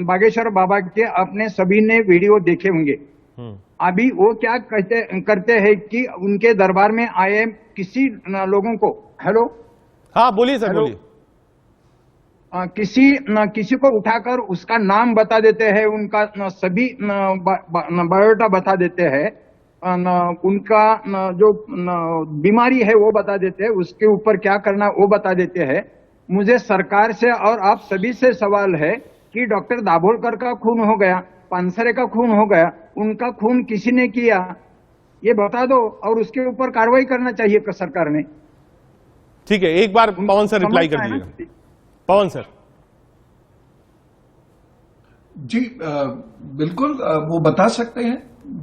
बागेश्वर बाबा के अपने सभी ने वीडियो देखे होंगे। अभी वो क्या करते हैं कि उनके दरबार में आए किसी लोगों को, हेलो, हाँ बोलिए सर, बोलिए, किसी को उठाकर उसका नाम बता देते हैं, उनका सभी बायोडाटा बता देते हैं, उनका जो बीमारी है वो बता देते हैं, उसके ऊपर क्या करना वो बता देते हैं। मुझे सरकार से और आप सभी से सवाल है कि डॉक्टर दाभोलकर का खून हो गया, पानसरे का खून हो गया, उनका खून किसी ने किया, ये बता दो और उसके ऊपर कार्रवाई करना चाहिए सरकार ने। ठीक है, एक बार पवन सर रिप्लाई कर दीजिएगा। पवन सर जी, बिल्कुल वो बता सकते हैं,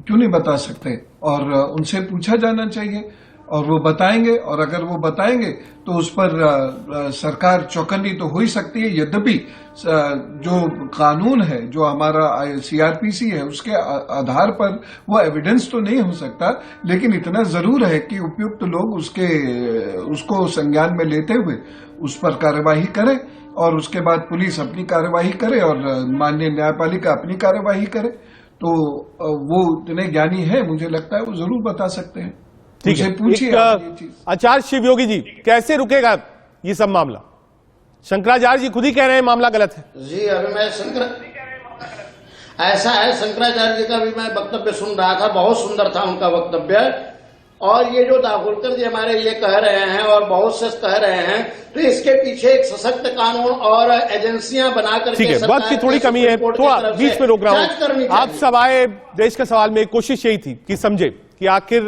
क्यों नहीं बता सकते, और उनसे पूछा जाना चाहिए और वो बताएंगे, और अगर वो बताएंगे तो उस पर सरकार चौकन्नी तो हो ही सकती है। यद्यपि जो कानून है, जो हमारा सीआरपीसी है, उसके आधार पर वो एविडेंस तो नहीं हो सकता, लेकिन इतना जरूर है कि उपयुक्त लोग उसको संज्ञान में लेते हुए उस पर कार्यवाही करें, और उसके बाद पुलिस अपनी कार्यवाही करे और माननीय न्यायपालिका अपनी कार्यवाही करे। तो वो इतने ज्ञानी है, मुझे लगता है वो जरूर बता सकते हैं। ठीक है, पूछिए आचार्य शिवयोगी जी, कैसे रुकेगा ये सब मामला? शंकराचार्य जी खुद ही कह रहे हैं मामला गलत है। जी, अभी मैं ऐसा है, शंकराचार्य जी का भी मैं वक्तव्य सुन रहा था, बहुत सुंदर था उनका वक्तव्य, और ये जो दाभोलकर जी हमारे लिए कह रहे हैं और बहुत से कह रहे हैं, तो इसके पीछे एक सशक्त कानून और एजेंसियां बनाकर, ठीक है, वक्त की थोड़ी कमी है, थोड़ा बीच में रोक रहा हूं। आप सब आए देश का सवाल में, कोशिश यही थी कि समझे कि आखिर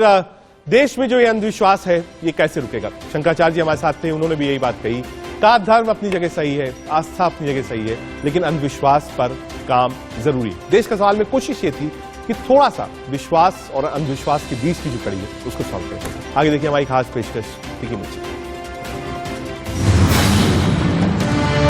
देश में जो ये अंधविश्वास है ये कैसे रुकेगा। शंकराचार्य जी हमारे साथ थे, उन्होंने भी यही बात कही, का धर्म अपनी जगह सही है, आस्था अपनी जगह सही है, लेकिन अंधविश्वास पर काम जरूरी है। देश का सवाल में कोशिश ये थी कि थोड़ा सा विश्वास और अंधविश्वास के बीच की जो कड़ी है उसको सॉल्व करें। आगे देखिए हमारी खास पेशकश टिकी मिर्ची।